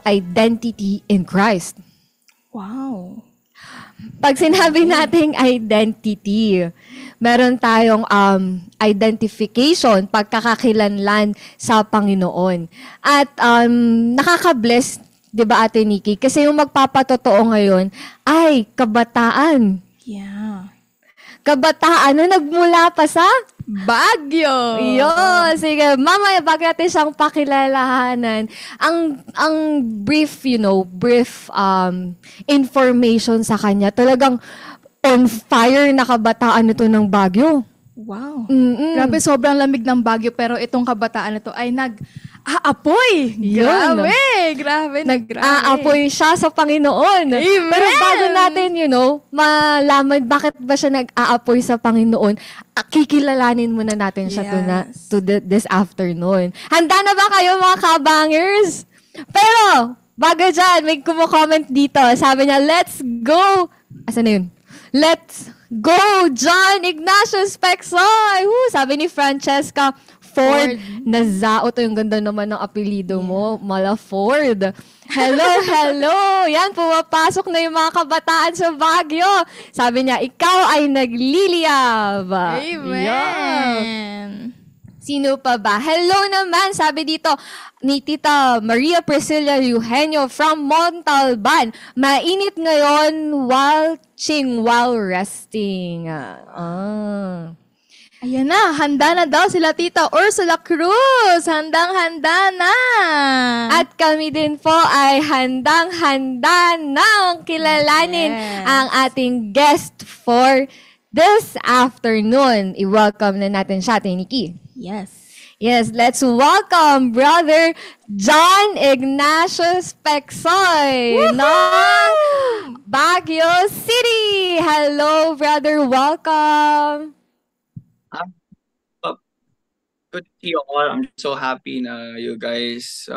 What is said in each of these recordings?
identity in Christ. Wow. Pag sinabi nating identity, meron tayong identification, pagkakakilanlan sa Panginoon. At nakaka-bless, 'di ba Ate Nikki? Kasi yung magpapatotoo ngayon ay kabataan. Yeah. Kabataan na nagmula pa sa Baguio! sige. Mamaya bago natin siyang pakilalahanan. Ang brief, brief information sa kanya. Talagang on fire na kabataan nito ng Baguio. Wow. Mm-mm. Grabe, sobrang lamig ng Baguio, pero itong kabataan na to ay nag-aapoy! Yun. Grabe. Nag-aapoy siya sa Panginoon. Amen! Pero bago natin, malaman bakit ba siya nag-aapoy sa Panginoon, kikilalanin muna natin siya this afternoon. Handa na ba kayo mga kabangers? Pero, bago dyan, may kumo-comment dito. Sabi niya, let's go! Asan na yun? Let's go, John Ignatius Pecsoy! Sabi ni Francesca Ford Nazao. Ito yung ganda naman ng apelido mo. Mala Ford. Hello. Yan, pumapasok na yung mga kabataan sa Baguio. Sabi niya, ikaw ay nagliliyab. Amen! Yan. Sino pa ba? Hello naman, sabi dito ni Tita Maria Priscilla Eugenio from Montalban. Mainit ngayon while resting. Ayan na, handa na daw sila Tita Ursula Cruz. Handang-handa na. At kami din po ay handang-handa nang kilalanin ang ating guest for this afternoon. I-welcome na natin siya, Ate Nikki. Yes, let's welcome Brother John Ignatius Pecsoy ng Baguio City. Hello, brother. Welcome. Good to see you all. I'm so happy na you guys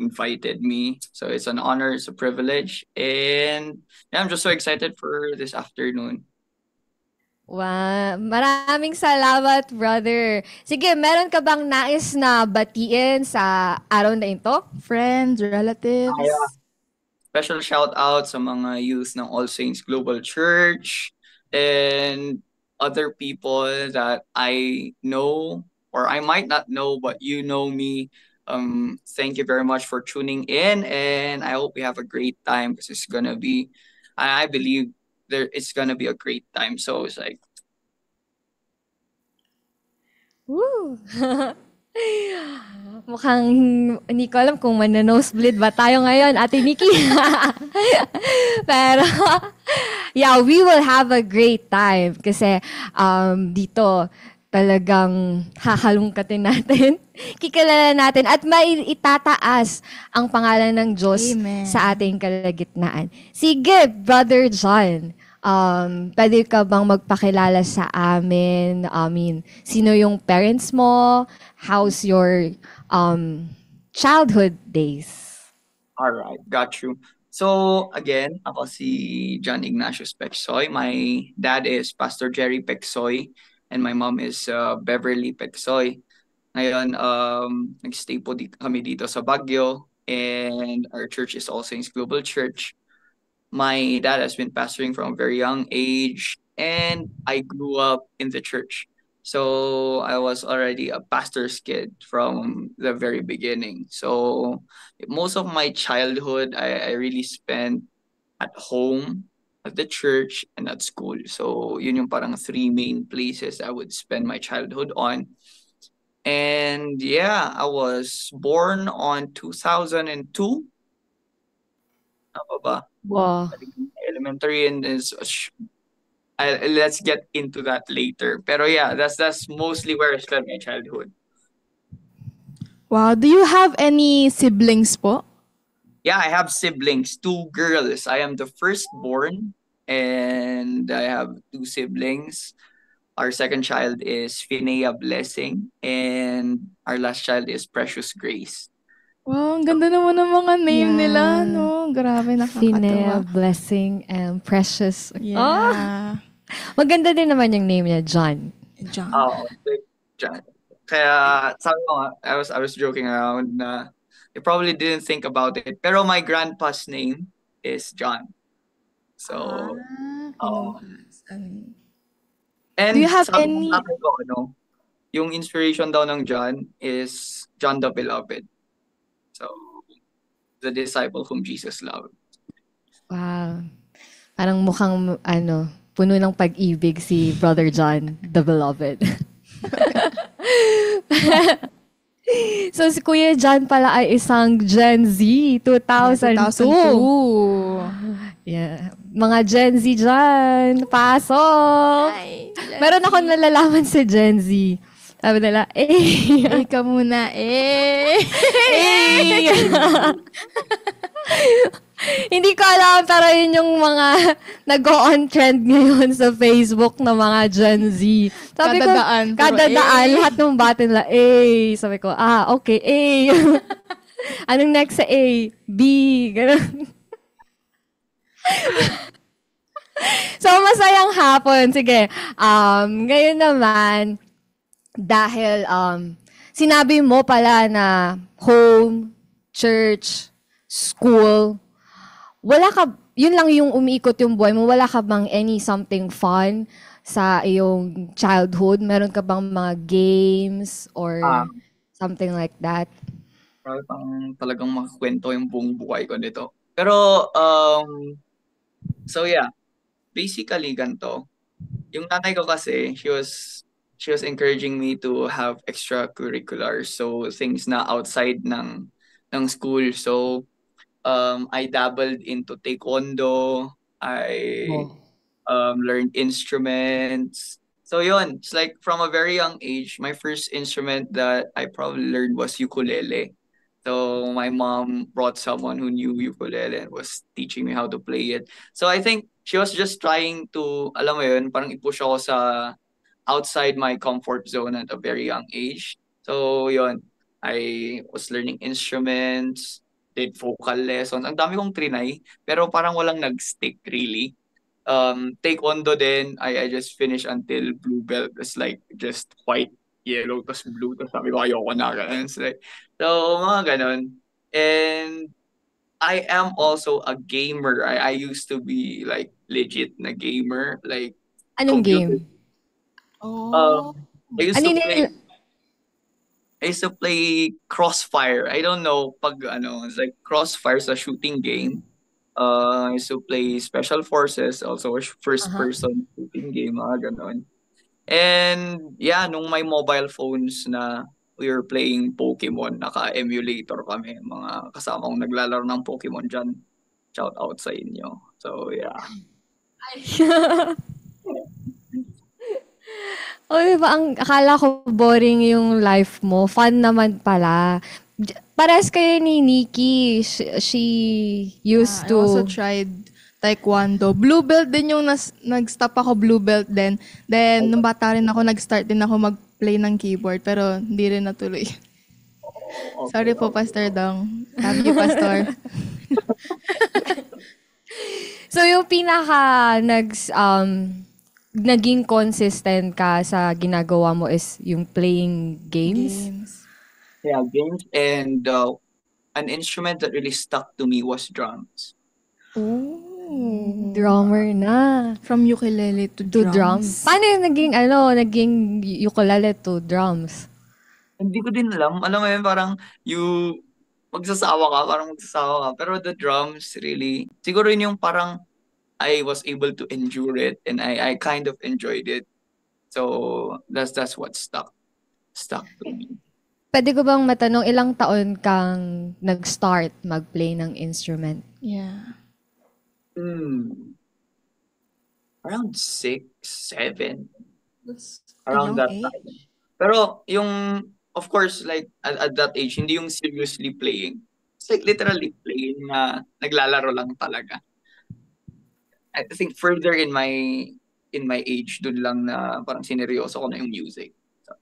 invited me. So it's an honor, it's a privilege. And I'm just so excited for this afternoon. Wow, maraming salamat, brother. Sige, meron ka bang nais na batiin sa araw na ito? Friends, relatives. Special shout out sa mga youth ng All Saints Global Church and other people that I know or I might not know, but you know me. Thank you very much for tuning in, and I hope we have a great time because it's gonna be, I believe it's gonna be a great time. So it's like, woo! Mukhang hindi ko alam kung nosebleed ba tayo ngayon, Ate Nikki. Pero, yeah, we will have a great time kasi dito talagang hahalungkatin natin, kikilala natin, at maitataas ang pangalan ng Diyos sa ating kalagitnaan. Sige, Brother John, pwede ka bang magpakilala sa amin? Sino yung parents mo? How's your childhood days? all right, got you. So again, ako si John Ignatius Pecsoy. My dad is Pastor Jerry Pecsoy and my mom is Beverly Pecsoy. Ngayon, nag-stay po kami dito sa Baguio and our church is All Saints Global Church. My dad has been pastoring from a very young age and I grew up in the church. So I was already a pastor's kid from the very beginning. So most of my childhood, I really spent at home, at the church, and at school. So yun yung parang three main places I would spend my childhood on. And yeah, I was born on 2002. Ano ba? Wow. Elementary and let's get into that later. Pero yeah, that's mostly where I spent my childhood. Wow, do you have any siblings po? Yeah, I have siblings, 2 girls. I am the firstborn and I have 2 siblings. Our second child is Finea Blessing and our last child is Precious Grace. Wow, ang ganda naman ng mga name nila, no? Grabe, nakakatawa. Finea Blessing and Precious. Yeah. Maganda din naman yung name niya, John. John. Oh, John. Kaya sabi ko nga, I was joking around na they probably didn't think about it. Pero my grandpa's name is John. So, oo. And Do you have sabi ng any... tatay ko, yung inspiration daw ng John is John the Beloved. So, the disciple whom Jesus loved. Wow. Parang mukhang, puno ng pag-ibig si Brother John, the Beloved. So, si Kuya John pala ay isang Gen Z, 2002. 2002. Yeah. Mga Gen Z dyan, pasok! Ay, Meron ako nalalaman sa Gen Z. Sabi nila, Ikaw muna, eh. Hindi ko alam, pero yun yung mga nag-on trend ngayon sa Facebook na mga Gen Z. Sabi Kadadaan, ko, puro lahat ng bata nila, Sabi ko, okay, Anong next sa A? B, gano'n. So, masayang hapon. Sige, ngayon naman, dahil sinabi mo pala na home, church, school, yun lang yung umiikot yung buhay mo. Wala ka bang something fun sa iyong childhood? Meron ka bang mga games or something like that? Marami pang talagang makakwento yung buong buhay ko nito. Pero, so yeah, basically ganito. Yung nanay ko kasi, she was encouraging me to have extracurriculars, so things na outside ng school. So, I dabbled into taekwondo. I learned instruments. So yun, it's like from a very young age, my first instrument that I probably learned was ukulele. So my mom brought someone who knew ukulele and was teaching me how to play it. So I think she was just trying to, alam mo yun, parang i-push ako sa outside my comfort zone at a very young age. So yun, I was learning instruments, did vocal lessons. Ang dami kong trinay, pero parang walang nag-stick really. Taekwondo din, I just finished until blue belt. It's like just white, yellow, tas blue. Tas sabi ko, ayoko na. Ganun. So, mga ganun. And I am also a gamer. I used to be like legit na gamer. Like, Anong computer. game? I used to play Crossfire. I don't know it's like Crossfire sa shooting game. I used to play Special Forces, also a first-person shooting game, mga ganon. And yeah, nung may mobile phones na we were playing Pokemon, naka-emulator kami, mga kasama kong naglalaro ng Pokemon dyan. Shout out sa inyo. So yeah. Diba, akala ko boring yung life mo. Fun naman pala. Pares kayo ni Nikki. She used to... I also tried taekwondo. Blue belt din yung nag-stop ako, blue belt din. Then, nung bata rin ako, nag-start din ako mag-play ng keyboard. Pero, hindi rin natuloy. Sorry po, Pastor Dong. Love you, Pastor. So, yung pinaka naging consistent ka sa ginagawa mo is yung playing games? Yeah, games. And an instrument that really stuck to me was drums. Oh. Drummer na. From ukulele to drums. Paano yung naging ukulele to drums? Hindi ko din alam. Alam mo yun, parang magsasawa ka. Pero the drums really, siguro yun yung parang I was able to endure it and I kind of enjoyed it. So that's what stuck to me. Pwede ko bang matanong ilang taon kang nag-start mag-play ng instrument? Yeah. Around 6, 7. That's Around that age. time. Pero yung, of course, like at that age, hindi yung seriously playing. It's like literally playing na naglalaro lang talaga. I think further in my age, dun lang na parang sineryoso ko na yung music. So.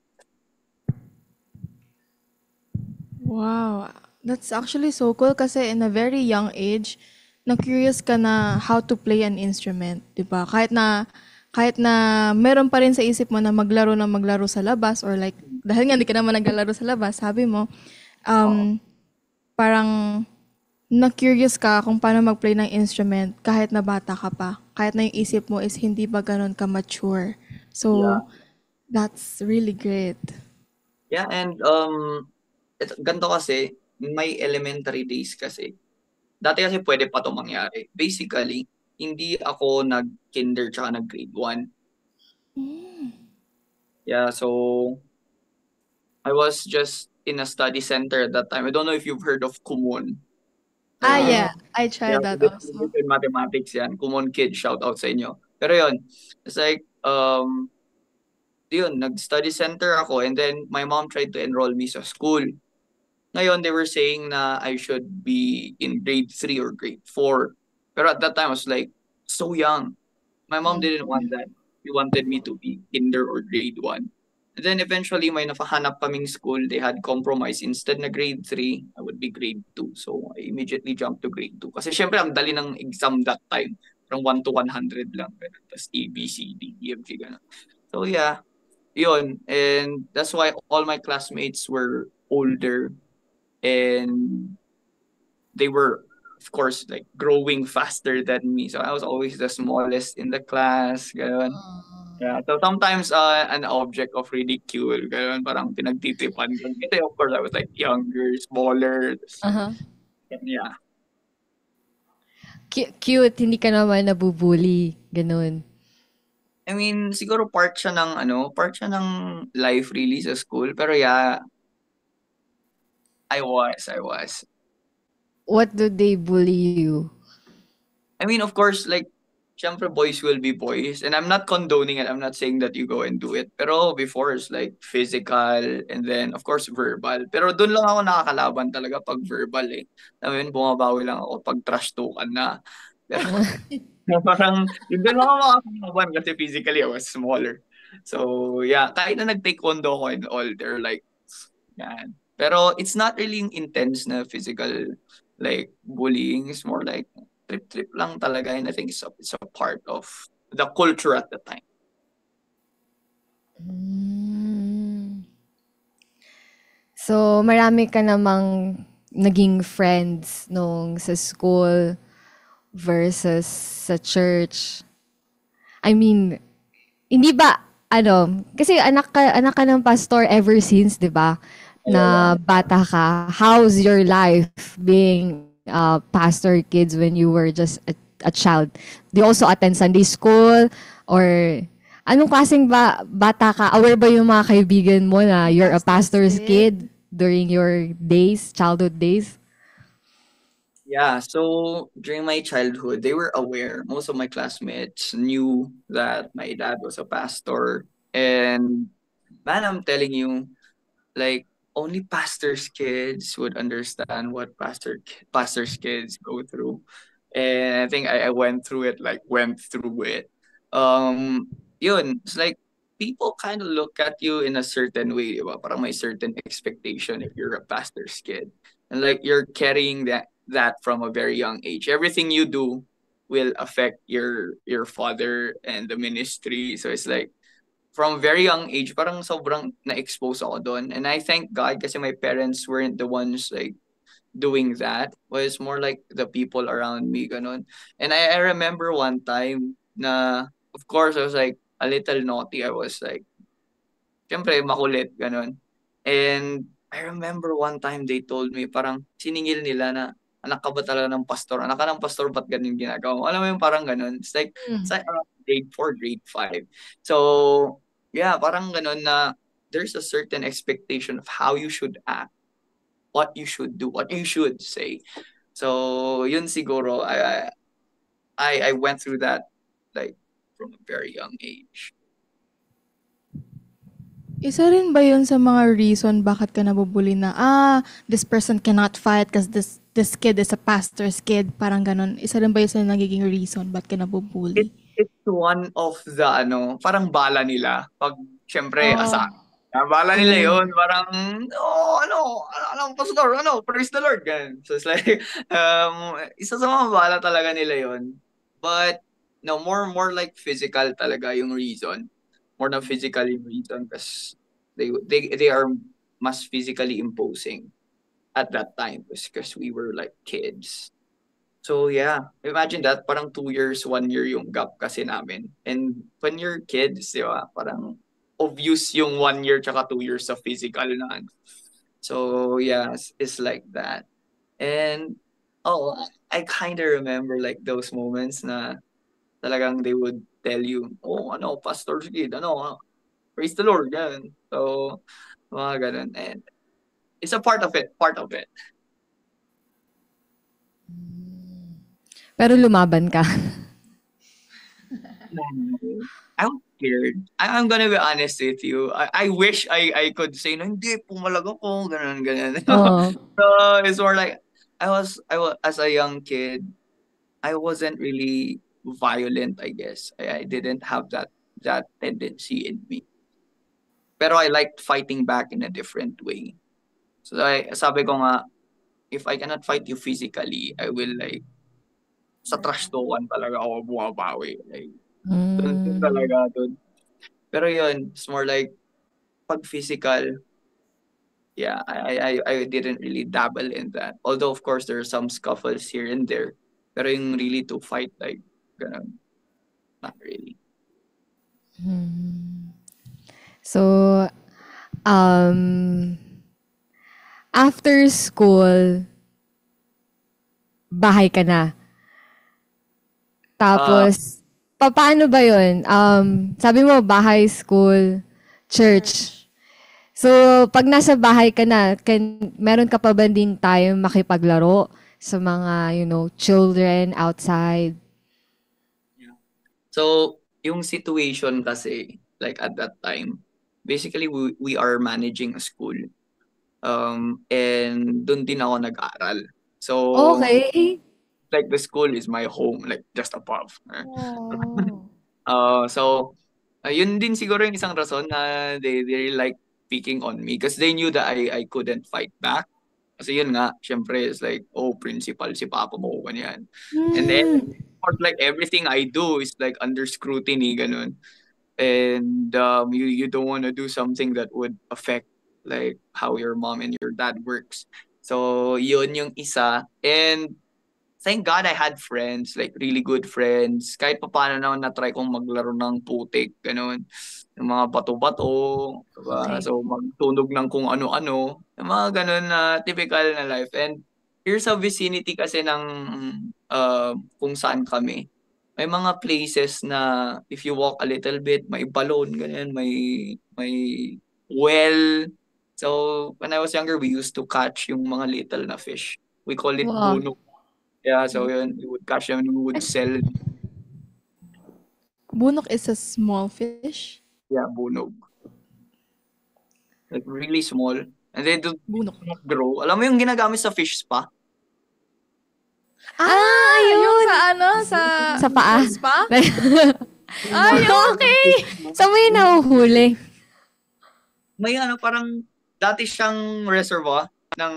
Wow. That's actually so cool kasi in a very young age, na-curious ka na how to play an instrument, di ba? Kahit na meron pa rin sa isip mo na maglaro sa labas or like, dahil nga hindi ka naman naglalaro sa labas, sabi mo, parang na-curious ka kung paano mag-play ng instrument kahit na bata ka pa. Kahit na yung isip mo is hindi ba ganun ka-mature. So, Yeah. that's really great. Yeah, and ganito kasi, may elementary days kasi. Dati kasi pwede pa 'to mangyari. Basically, hindi ako nag-kinder tsaka nag-grade 1. Yeah, so I was just in a study center at that time. I don't know if you've heard of Kumon. Yeah, Ah, I Yeah, tried that also. in mathematics yan. Kumon Kid, shout out sa inyo. Pero yun, it's like, yun, nag-study center ako and then my mom tried to enroll me sa school. Ngayon, they were saying na I should be in grade 3 or grade 4. Pero at that time, I was like, so young. My mom didn't want that. She wanted me to be kinder or grade 1. And then eventually, may napahanap kaming school. They had compromise. Instead na grade 3, I would be grade 2. So, I immediately jumped to grade 2. Kasi syempre, ang dali ng exam that time. From 1 to 100 lang. Tapos A, B, C, D, E, F, G, gano'n. So, yeah. Yun. And that's why all my classmates were older. And they were, of course, like growing faster than me. So I was always the smallest in the class. Ganun. Yeah. So sometimes an object of ridicule. Ganun, parang pinagtitipan ko. Kasi of course I was like younger, smaller. aha. Yeah. Cute, hindi ka naman nabubully. Ganun. I mean, siguro part siya ng life really sa school. Pero yeah, I was. What do they bully you? I mean, of course, like, syempre boys will be boys. And I'm not condoning it. I'm not saying that you go and do it. Pero before, it's like physical and then, of course, verbal. Pero doon lang ako nakakalaban talaga pag verbal eh. I mean, bumabawi lang ako pag trash talkan na. Pero parang, yun doon lang ako makakalaban kasi physically I was smaller. So, yeah, kahit na nag-taekwondo ko and all, they're like, yan. Pero it's not really intense na physical like bullying. It's more like trip-trip lang talaga and I think it's a part of the culture at the time. Mm. So, marami ka namang naging friends nung sa school versus sa church. I mean, hindi ba, kasi anak ka ng pastor ever since, di ba? Na bata ka. How's your life being pastor kids when you were just a child? Do you also attend Sunday school? Or anong klaseng bata ka? Aware ba yung mga kaibigan mo na you're a pastor's kid during your days, childhood days? Yeah, so during my childhood, they were aware. Most of my classmates knew that my dad was a pastor. And man, I'm telling you, like only pastors' kids would understand what pastors' kids go through. And I think I went through it. Yun, it's like people kind of look at you in a certain way, di ba? Parang may certain expectation if you're a pastor's kid. And like you're carrying that from a very young age. Everything you do will affect your father and the ministry. So it's like from very young age, parang sobrang na-expose ako doon. And I thank God kasi my parents weren't the ones like doing that. Was more like the people around me, ganun. And I remember one time na, of course, I was like a little naughty. I was like, syempre, makulit, ganun. And I remember one time they told me, parang siningil nila na, anak ka ba talaga ng pastor? Anak ka ng pastor, ba't ganun ginagawa mo? Alam mo yung parang ganun. It's like around grade 4, grade 5. So, yeah, parang ganun na there's a certain expectation of how you should act, what you should do, what you should say. So, yun siguro, I went through that like from a very young age. Isa rin ba yun sa mga reason bakit ka nabubuli na, this person cannot fight because this kid is a pastor's kid, parang ganun. Isa rin ba yun sa nagiging reason bakit ka nabubuli? It's one of the parang bala nila pag syempre asa. Bala nila yun, parang pastor, praise the Lord, ganun. So it's like isa sa mga bala talaga nila yun. But no, more like physical talaga yung reason. More than physical yung reason because they are mas physically imposing. at that time because we were like kids. So yeah, imagine that, parang 2 years, 1 year yung gap kasi namin. And when you're kids, di ba, parang obvious yung 1 year tsaka 2 years of physical na. So yeah, it's like that. And oh, I kind of remember like those moments na talagang they would tell you, oh, ano, pastor's kid, ano, praise the Lord, yan. So, mga ganun. And it's a part of it, part of it. Pero lumaban ka. I'm scared. I'm gonna be honest with you. I wish I could say, no, hindi, pumalag ako, ganun, ganun. Oo. So, it's more like, I was, as a young kid, I wasn't really violent, I guess. I didn't have that tendency in me. Pero I liked fighting back in a different way. So, sabi ko nga, if I cannot fight you physically, I will like, sa trash talkan talaga ako bumabawi. Like, dun talaga, dun. Pero yun, it's more like, pag physical, yeah, I didn't really dabble in that. Although, of course, there are some scuffles here and there. Pero yung really to fight, like, ganun, not really. So, after school, bahay ka na. Tapos, paano ba yun? Sabi mo, bahay, school, church. So, pag nasa bahay ka na, meron ka pa ba din time makipaglaro sa mga, children outside? So, yung situation kasi, like at that time, basically we are managing a school. And doon din ako nag-aral. So, Okay. like the school is my home, like just above. Oh. So, yun din siguro yung isang rason na they really like picking on me because they knew that I couldn't fight back. Kasi yun nga, syempre, it's like, oh, principal si papa mo, ganyan. And then, or like everything I do is like under scrutiny, ganun. And you don't want to do something that would affect like how your mom and your dad works. So, yun yung isa. And thank God I had friends, like really good friends. Kahit pa paano naman na-try kong maglaro ng putik, ganun. Yung mga bato-bato, diba? Okay. So magtunog ng kung ano-ano. Yung mga ganun na typical na life. And here's sa vicinity kasi ng kung saan kami. May mga places na if you walk a little bit, may balon, ganyan, may well. So when I was younger, we used to catch yung mga little na fish. We call it Wow. bunok. Yeah, so yun, we would catch them and we would sell. Bunok is a small fish. Yeah, bunog. Like really small. And they do Bunok. not grow. Alam mo yung ginagamit sa fish spa? Yung sa ano? Sa paa. Spa? Ay, okay. Saan mo yun nahuhuli? May ano, parang dati siyang reservoir ng,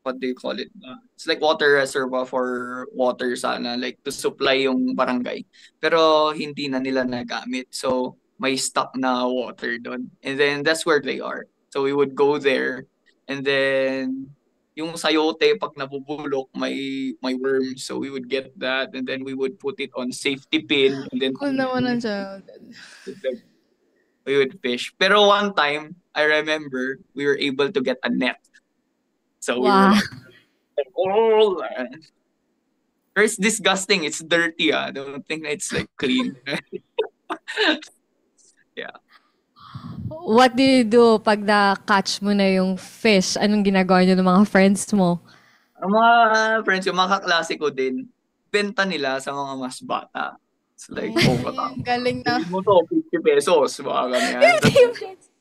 what do you call it? It's like water reservoir for water sana, like to supply yung barangay. Pero hindi na nila nagamit. So, may stock na water doon. And then, that's where they are. So, we would go there. And then, yung sayote, pag nabubulok, may worms. So, we would get that. And then, we would put it on safety pin. And then, Cool naman ang child. we would fish. Pero one time, I remember, we were able to get a net. So we were Wow. like, oh, it's disgusting. It's dirty. I don't think it's like clean. Yeah. What do you do pag na-catch mo na yung fish? Anong ginagawa niyo ng mga friends mo? Ang mga friends, yung mga kaklase ko din, benta nila sa mga mas bata. It's like, oh, Ang galing na. mo to, 50 pesos. Mga ganyan.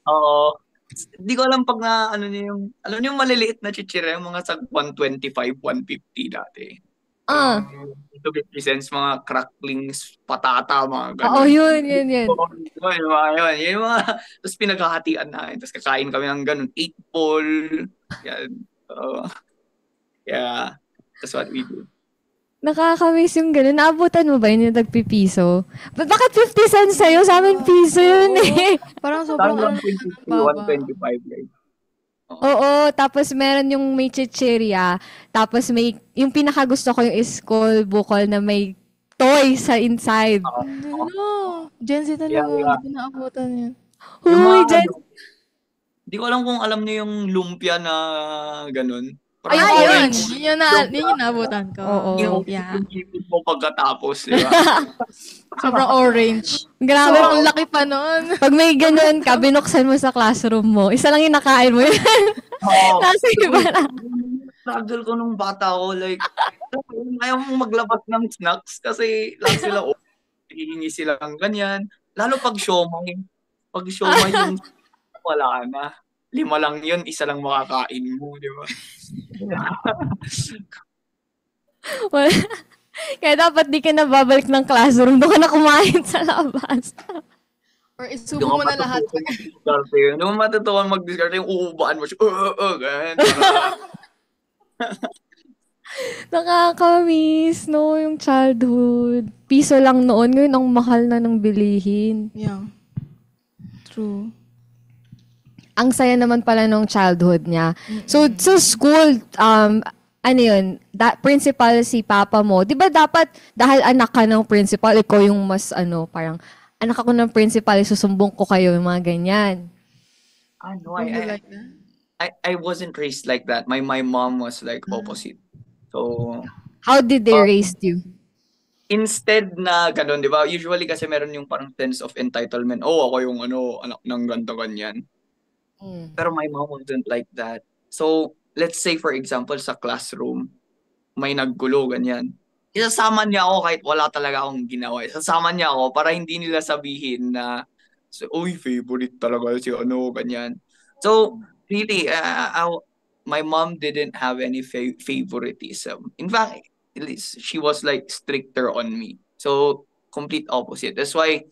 Oo. Hindi ko alam pag na, ano niyo yung, alam niyo yung maliliit na chichira, yung mga sa 125, 150 dati. Ah. 250 cents, mga cracklings, patata, mga ganun. Oo, yun. Yun, yung mga, tapos pinaghahatian namin, tapos kakain kami ng ganun, 8 ball, yan. Yeah, that's what we do. Nakakamiss yung gano'n. Naabutan mo ba yun yung nagpipiso? Bakit 50 cents sa'yo? Sa amin piso yun eh. Parang sobrang Parang ano, 120, baba. 125, like. Oo, tapos meron yung may chichirya, tapos may, yung pinakagusto ko yung school bukol na may toy sa inside. Ano? Gen Z Yeah, talaga. yeah. Hindi ko naabutan yan. Yung mga Huy, Jen. di ko alam kung alam niyo yung lumpia na ganun. Ay, Parang yung Yun. orange Yun yung naabutan ko. Oo. yung Yeah. ipit mo pagkatapos, di ba? Sobrang orange. Grabe. Sobrang laki pa nun. Pag may ganun ka, binuksan mo sa classroom mo, isa lang yung nakain mo yun. Oo. Nasa iba na. Struggle ko nung bata ko, like, ayaw mong maglabas ng snacks kasi lang sila, hihingi silang ganyan. Lalo pag siomay. Pag siomay yung wala na. 5 lang yun, isa lang makakain mo, di ba? Wala. Kaya dapat di ka na babalik ng classroom, doon ka na kumain sa labas. Or isubo mo na lahat. Doon mo matutuwa mag-discard yung uubaan mo siya. Ganyan. Nakakamiss, no, yung childhood. Piso lang noon, ngayon ang mahal na ng bilihin. Yeah. True. Ang saya naman pala nung childhood niya. So, sa school, ano yun, principal si papa mo. Di ba dapat, dahil anak ka ng principal, ikaw yung mas, parang, anak ako ng principal, susumbong ko kayo, yung mga ganyan. Ano, Don't you like that? I wasn't raised like that. My mom was like opposite. So, How did they raise you? instead na ganun, di ba? Usually kasi meron yung parang sense of entitlement. Oh, ako yung anak ng ganto ganyan. Pero my mom wasn't like that. So, let's say for example sa classroom, may naggulo ganyan. Isasama niya ako kahit wala talaga akong ginawa. Isasama niya ako para hindi nila sabihin na, uy, favorite talaga si ganyan. So, really, my mom didn't have any favoritism. In fact, at least she was like stricter on me. So, complete opposite. That's why,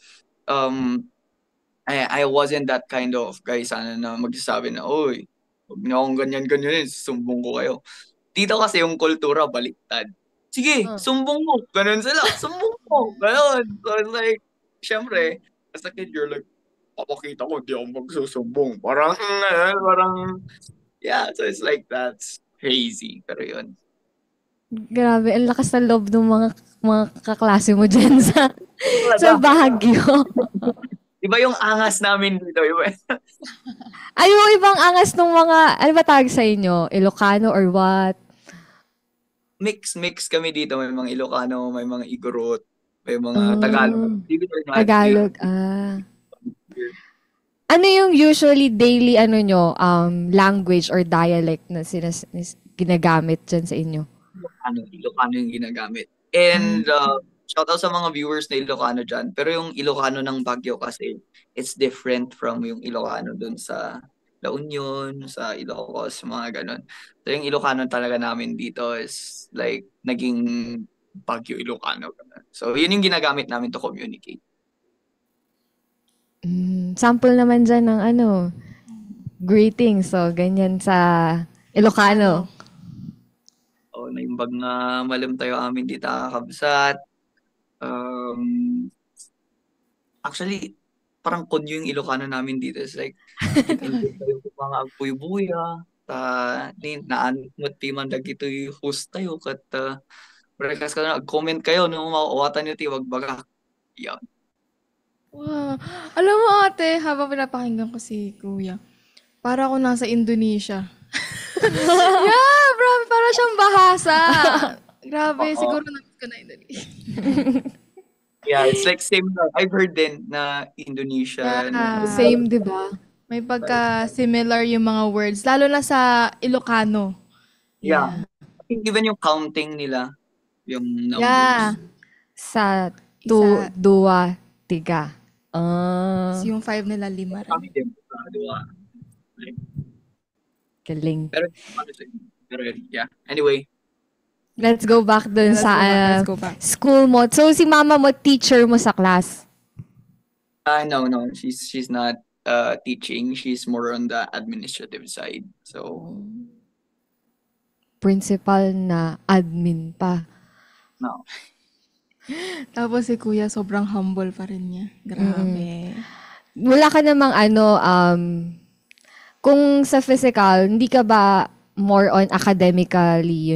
I wasn't that kind of guy sana na magsasabi na, uy, huwag niyo akong ganyan-ganyan, sumbong ko kayo. Dito kasi yung kultura baliktad. Sige, sumbong mo. Ganun sila. Sumbong mo. Ganun. So it's like, syempre, as a kid, you're like, papakita ko, di ako magsusumbong. Parang, yeah, so it's like, that's crazy. Pero yun. Grabe, ang lakas ng loob ng mga kaklase mo dyan sa Baguio. Iba yung angas namin dito. Iba. Ay, yung ibang angas ng mga, ano ba tawag sa inyo? Ilocano or what? Mix kami dito. May mga Ilocano, may mga Igorot, may mga Tagalog. Tagalog, Ano yung usually daily, language or dialect na ginagamit dyan sa inyo? Ilocano yung ginagamit. And, shoutout sa mga viewers na Ilocano dyan. Pero yung Ilocano ng Baguio kasi, it's different from yung Ilocano dun sa La Union, sa Ilocos, mga ganun. So yung Ilocano talaga namin dito is like naging Baguio Ilocano. So yun yung ginagamit namin to communicate. Sample naman dyan ng greetings. So, ganyan sa Ilocano. Naimbag nga malam tayo amin dito kakabsat. Actually, parang konyo yung Ilocano namin dito. It's like, tayo mga agpuy-buya, naanot piman dagito yung host tayo, kat brekas ka na, comment kayo, no, mauwatan nyo ti, wag-baga. Yan. Wow. Alam mo ate, habang pinapakinggan ko si Kuya, para ako nasa Indonesia. Yeah, grabe, para siyang bahasa. Grabe, siguro namiss ko na Indonesia. Yeah, it's like same. I've heard din na Indonesian. Same, di ba? May pagka-similar yung mga words, lalo na sa Ilocano. Yeah. I think even yung counting nila, yung numbers. Yeah. Sa Isa. 2, 3. So, yung 5 nila, 5 rin. Kami din. Galing. Pero yeah. Anyway. Let's go back dun Let's sa go back. school mo. So, si mama mo, teacher mo sa class? No. She's not teaching. She's more on the administrative side. So, Principal na admin pa. no. Tapos si Kuya, sobrang humble pa rin niya. Grabe. Wala ka namang Kung sa physical, hindi ka ba more on academically,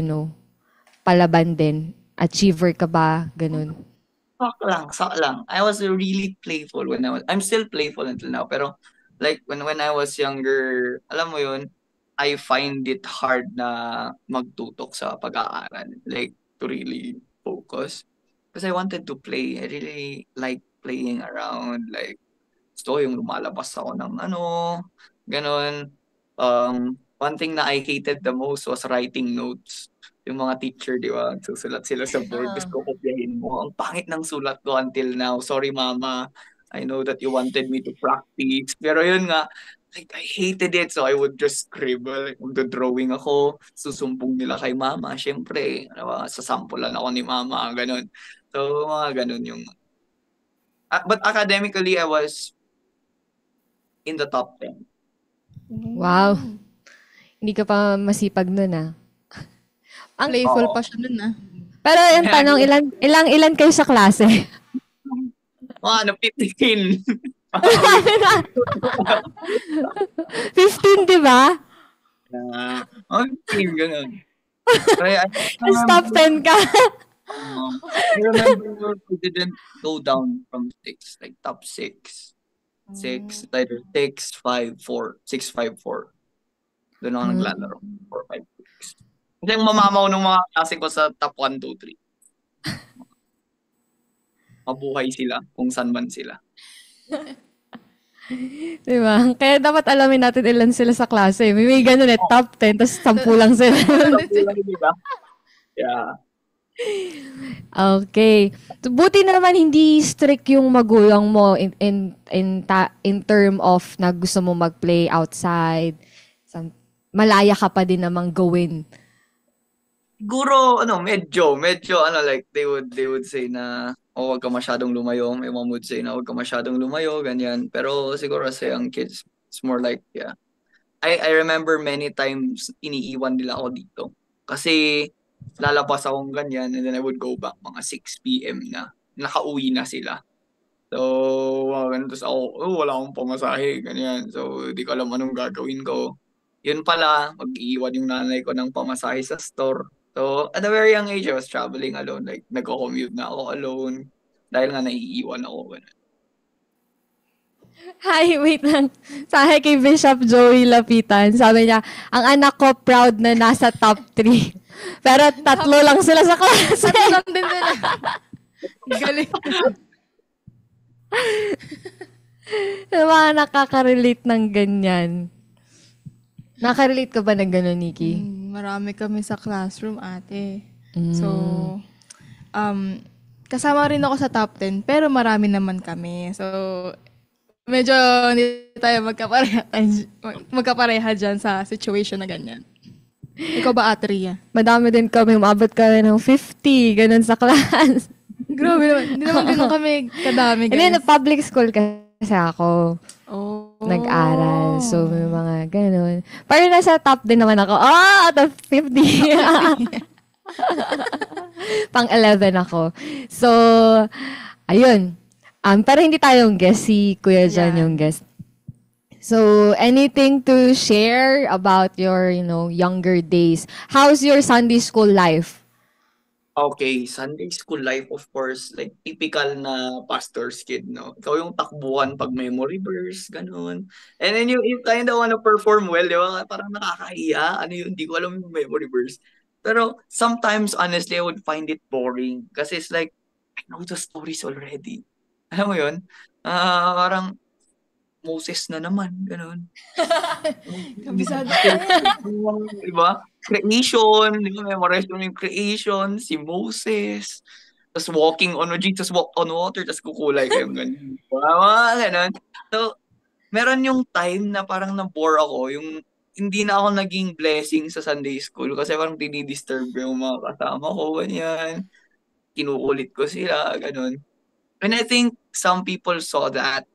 palaban din? Achiever ka ba? Ganun. Sak lang. I was really playful I'm still playful until now, pero like when I was younger, alam mo yun, I find it hard na magtutok sa pag-aaral, like to really focus. Because I wanted to play. I really like playing around, like gusto ko yung lumalabas ako ng ganun. One thing na I hated the most was writing notes. Yung mga teacher, di ba? Susulat sila sa board. Gusto ko kopyahin mo. Ang pangit ng sulat ko until now. Sorry, mama. I know that you wanted me to practice. Pero yun nga, like, I hated it. So I would just scribble. Like, magdo-drawing ako. Susumbong nila kay mama. Siyempre, sasampulan ako ni mama. Ganun. So, mga ganun yung... but academically, I was in the top 10. Wow. Hindi ka pa masipag nun, ah. Playful pa siya nun, ah. Pero yung tanong, ilan kayo sa klase? 15. 15, di ba? 15, ganun. Kaya, Top 10 ka. I remember we didn't go down from 6, like top 6. 6, either 6, 5, 4. 6, 5, 4. Doon ako naglalaro. 4, 5, 6. Kasi yung mamamaw ng mga klase ko sa top 1, 2, 3. Mabuhay sila kung saan man sila. Diba? Kaya dapat alamin natin ilan sila sa klase. May ganun top 10, tapos 10 lang sila. Yeah. Okay. Buti na naman hindi strict yung magulang mo in term of na gusto mo mag-play outside. Malaya ka pa din namang gawin. Siguro, medyo, like, they would say na, wag ka masyadong lumayo. My mom would say na, wag ka masyadong lumayo, ganyan. Pero siguro sa young kids, it's more like, yeah. I remember many times, iniiwan nila ako dito. Kasi, lalabas akong ganyan, and then I would go back mga 6 p.m. na. Nakauwi na sila. So, ganun. Tapos ako, wala akong pamasahe, ganyan. So, di ko alam anong gagawin ko. Yun pala, mag-iwan yung nanay ko ng pamasahe sa store. So, at a very young age, I was traveling alone. Like, nagko-commute na ako alone. Dahil nga naiiwan ako. Ganun. Hi, wait lang. Sabi kay Bishop Joey Lapitan, sabi niya, ang anak ko proud na nasa top 3. Pero 3 lang sila sa klase. 3 lang din sila. Galing. Yung mga nakaka-relate ng ganyan. Nakaka-relate ka ba ng gano'n, Nikki? Marami kami sa classroom, ate. So, kasama rin ako sa top 10, pero marami naman kami. So, medyo hindi tayo magkapareha dyan sa situation na ganyan. Ikaw ba, Ate Ria? Madami din kami. Umabot kami ng 50. Ganun sa class. Grabe naman. Hindi naman ganun kami kadami, guys. And then, public school kasi ako. Oh. Nag-aral. So, may mga ganun. Pero nasa top din naman ako. Out of 50. Pang 11 ako. So, ayun. Pero hindi tayong guest. Si Kuya John yung guest. So, anything to share about your, younger days? How's your Sunday school life? Okay, Sunday school life, of course, like typical na pastor's kid, no? Ikaw yung takbuhan pag memory verse, ganun. And then you kind of wanna perform well, di ba? Parang nakakahiya. Hindi ko alam yung memory verse. Pero sometimes, honestly, I would find it boring. Kasi it's like, I know the stories already. Alam mo yun? Parang, Moses na naman, ganun. Kabisado. Diba? Creation, diba? Memorize mo yung creation, si Moses, tapos Jesus walked on water, tapos kukulay kayong ganun. Ganun. So, meron yung time na parang na-bore ako, yung hindi na ako naging blessing sa Sunday school kasi parang dinidisturb yung mga kasama ko, ganyan. Kinukulit ko sila, ganun. And I think some people saw that.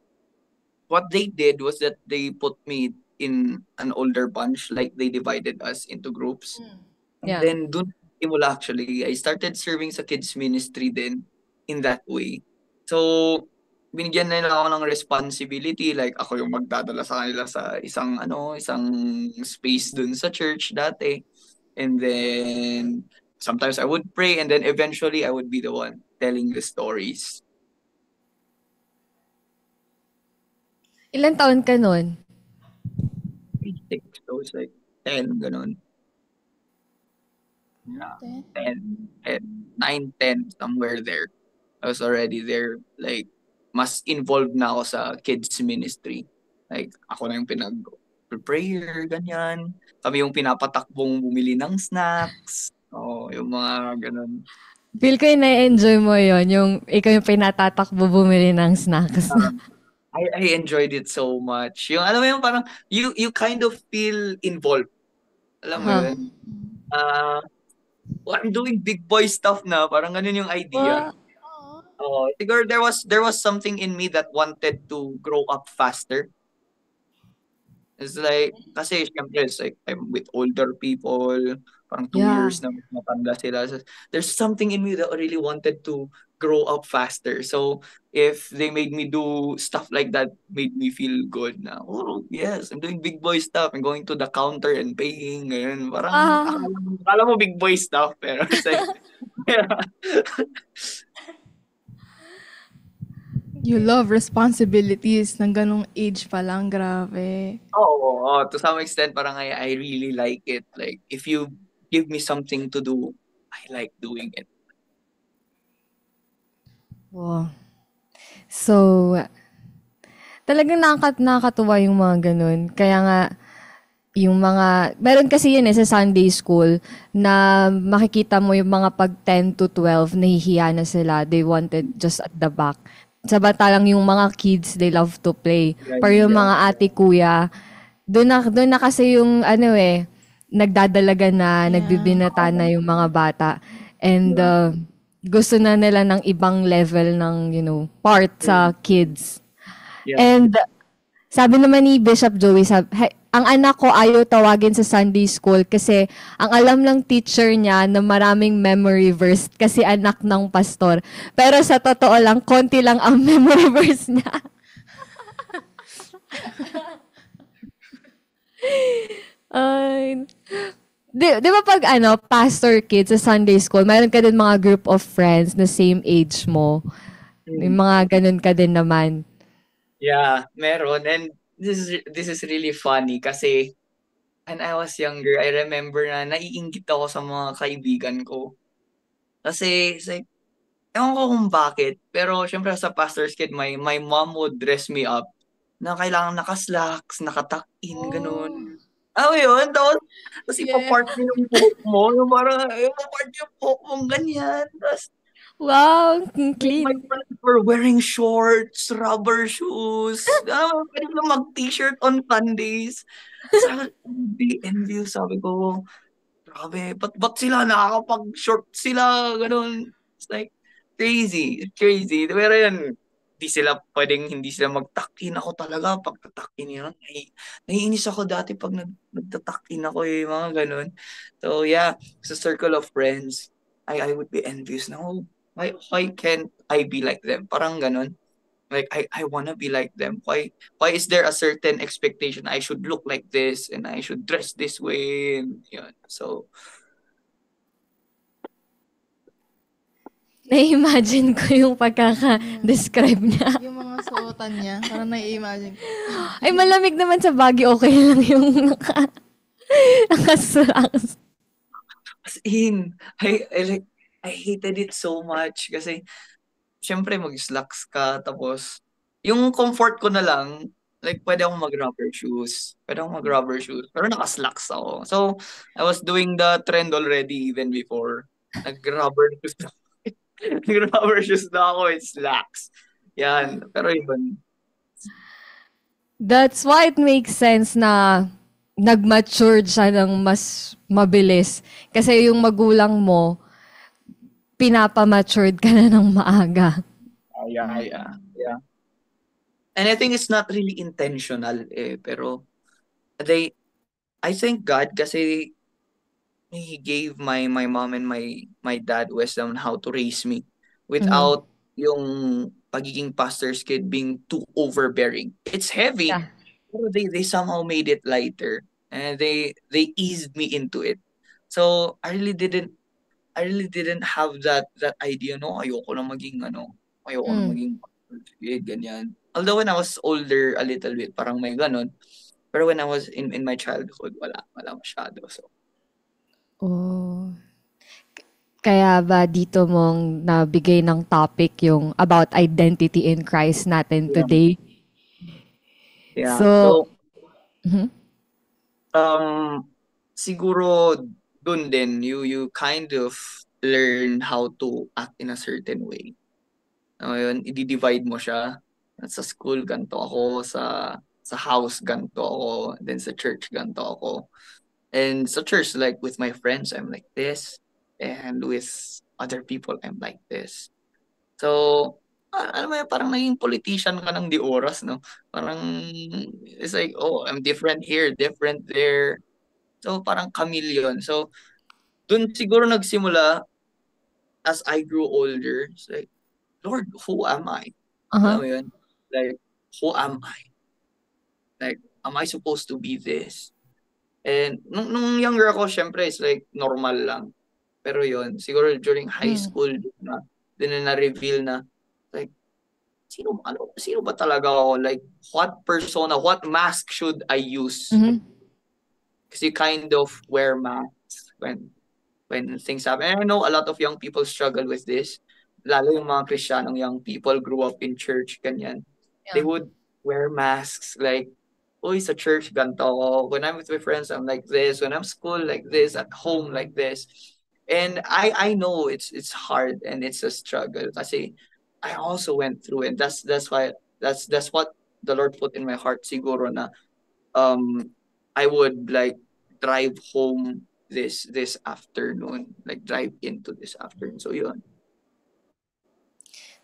What they did was that they put me in an older bunch, like they divided us into groups. Yeah. And then dun simula actually, I started serving sa kids ministry then in that way. So binigyan nila ako ng responsibility, like ako yung magdadala sa kanila sa isang space dun sa church dati. And then sometimes I would pray, and then eventually I would be the one telling the stories. Ilan taon ka nun? I think so it's like 10, ganun. Yeah, 10, 10, 9, 10, somewhere there. I was already there. Like, mas involved na ako sa kids ministry. Like, ako na yung prayer, ganyan. Kami yung pinapatakbong bumili ng snacks. Oo, yung mga ganun. Feel ko yung na-enjoy mo yon yung ikaw yung pinatatakbo bumili ng snacks. I enjoyed it so much. Yung, alam mo yung parang, you kind of feel involved. Alam mo Ha. yun? I'm doing big boy stuff na. Parang ganun yung idea. Siguro there was something in me that wanted to grow up faster. It's like, kasi syempre, it's like, I'm with older people, parang 2 Yeah. years na mas matanda sila. So, there's something in me that really wanted to grow up faster. So, if they made me do stuff like that, made me feel good na, oh, yes, I'm doing big boy stuff. I'm going to the counter and paying, ganyan. Parang, akala mo big boy stuff, pero it's like, You love responsibilities ng ganong age pa lang, grabe. to some extent, parang I really like it. Like, if you give me something to do, I like doing it. Wow. So, talagang nakakatuwa yung mga ganun. Kaya nga, yung mga, meron kasi yun sa Sunday school na makikita mo yung mga pag 10 to 12, nahihiya na sila. They wanted just at the back. Samantalang yung mga kids, they love to play. Pero yung mga ate, kuya, doon na kasi yung nagdadalaga na, nagbibinata na yung mga bata. And gusto na nila ng ibang level ng, part sa kids. Yeah. And sabi naman ni Bishop Joey, ang anak ko ayaw tawagin sa Sunday school kasi ang alam ng teacher niya na maraming memory verse kasi anak ng pastor. Pero sa totoo lang, konti lang ang memory verse niya. Di ba pag pastor kids sa Sunday school, mayroon ka din mga group of friends na same age mo. May mga ganun ka din naman. Yeah, meron. And this is really funny kasi when I was younger, I remember na naiinggit ako sa mga kaibigan ko. Kasi, it's like, ewan ko kung bakit, pero syempre sa pastor's kid, my mom would dress me up na kailangan naka-slacks, naka-tuck-in, ganun. Yun. Tapos ipapart mo yung buhok mo. Yung parang, ipapart yung buhok mo, ganyan. Tapos, Wow, clean. my friends were wearing shorts, rubber shoes. Pwede lang mag-t-shirt on Sundays. Sabi ko, be envious. Sabi ko, grabe, ba't sila nakakapag-short sila, ganun. It's like, crazy. It's crazy. Pero yun, hindi sila mag-tuck-in. Ako talaga, pag tuck-in yun, naiinis ako dati pag nagtatuck-in ako, mga ganun. So, yeah, sa circle of friends, I would be envious na, why can't I be like them? Parang ganun. Like, I wanna be like them. Why is there a certain expectation I should look like this and I should dress this way? And yun. So, Na-imagine ko yung pagkaka-describe niya. Yung mga suotan niya, parang nai-imagine ko. Ay, malamig naman sa Baguio. Okay lang yung nakasuraks. as in, I hated it so much kasi syempre mag-slacks ka tapos yung comfort ko na lang, like pwede akong mag-rubber shoes. Pero naka-slacks ako. So, I was doing the trend already even before. Nag-rubber shoes na. Nag-rubber shoes na ako with slacks. Yan. Pero yun. That's why it makes sense na nag-matured siya ng mas mabilis. Kasi yung magulang mo, pinapamatured ka na ng maaga. Yeah. And I think it's not really intentional pero I thank God kasi He gave my mom and my dad wisdom on how to raise me without yung pagiging pastor's kid being too overbearing. It's heavy, Yeah. pero they somehow made it lighter, and they eased me into it. So I really didn't have that idea, no, ayoko na Mm. maging pastor's kid, ganyan. Although when I was older a little bit, parang may ganun. Pero when I was in my childhood, wala masyado. So, Oh. Kaya ba dito mong nabigay ng topic yung about identity in Christ natin yeah. today? Yeah. So, So, mhm. siguro dun din, you kind of learn how to act in a certain way. Yun, i-divide mo siya. Sa school, ganito ako. Sa house, ganito ako. Then sa church, ganito ako. And sa church, like with my friends, I'm like this. And with other people, I'm like this. So, alam mo yun, parang naging politician ka ng di oras, no? Parang, it's like, oh, I'm different here, different there. So, parang chameleon. So, dun siguro nagsimula as I grew older. It's like, Lord, who am I? Alam Uh-huh. mo yun? Like, who am I? Like, am I supposed to be this? And nung younger ako, syempre, it's like normal lang. Pero yun, siguro during high Mm. school, din na na-reveal na, like, sino ba talaga ako? Like, what persona, what mask should I use? Mhm. Because you kind of wear masks when things happen. And I know a lot of young people struggle with this. Lalo yung mga Kristiyanong young people grew up in church, ganyan. They Yeah. would wear masks like, oh, it's a church, ganito ako. When I'm with my friends, I'm like this. When I'm school, like this. At home, like this. And I know it's hard and it's a struggle. Kasi I also went through it. That's why that's what the Lord put in my heart siguro na um I would like drive home this afternoon, like drive into this afternoon. So yun.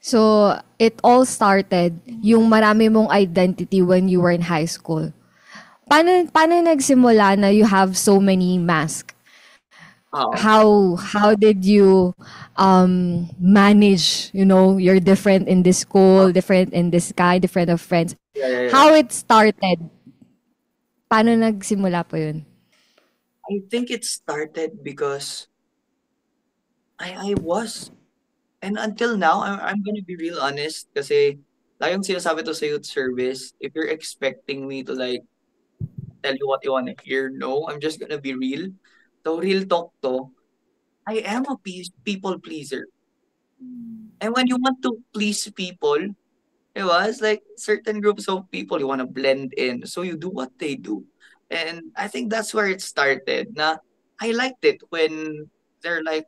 So, it all started yung marami mong identity when you were in high school. Paano nagsimula na you have so many masks? Oh, How did you manage, you're different in this school, different in this guy, different of friends. yeah. How it started? Paano nagsimula po yun? I think it started because I was, and until now, I'm gonna be real honest kasi laging sinasabi to sa youth service, if you're expecting me to like tell you what you wanna hear, no, I'm just gonna be real. So real talk to, I am a people pleaser. And when you want to please people, it was like certain groups of people you want to blend in, so you do what they do. And I think that's where it started. Na I liked it when they're like,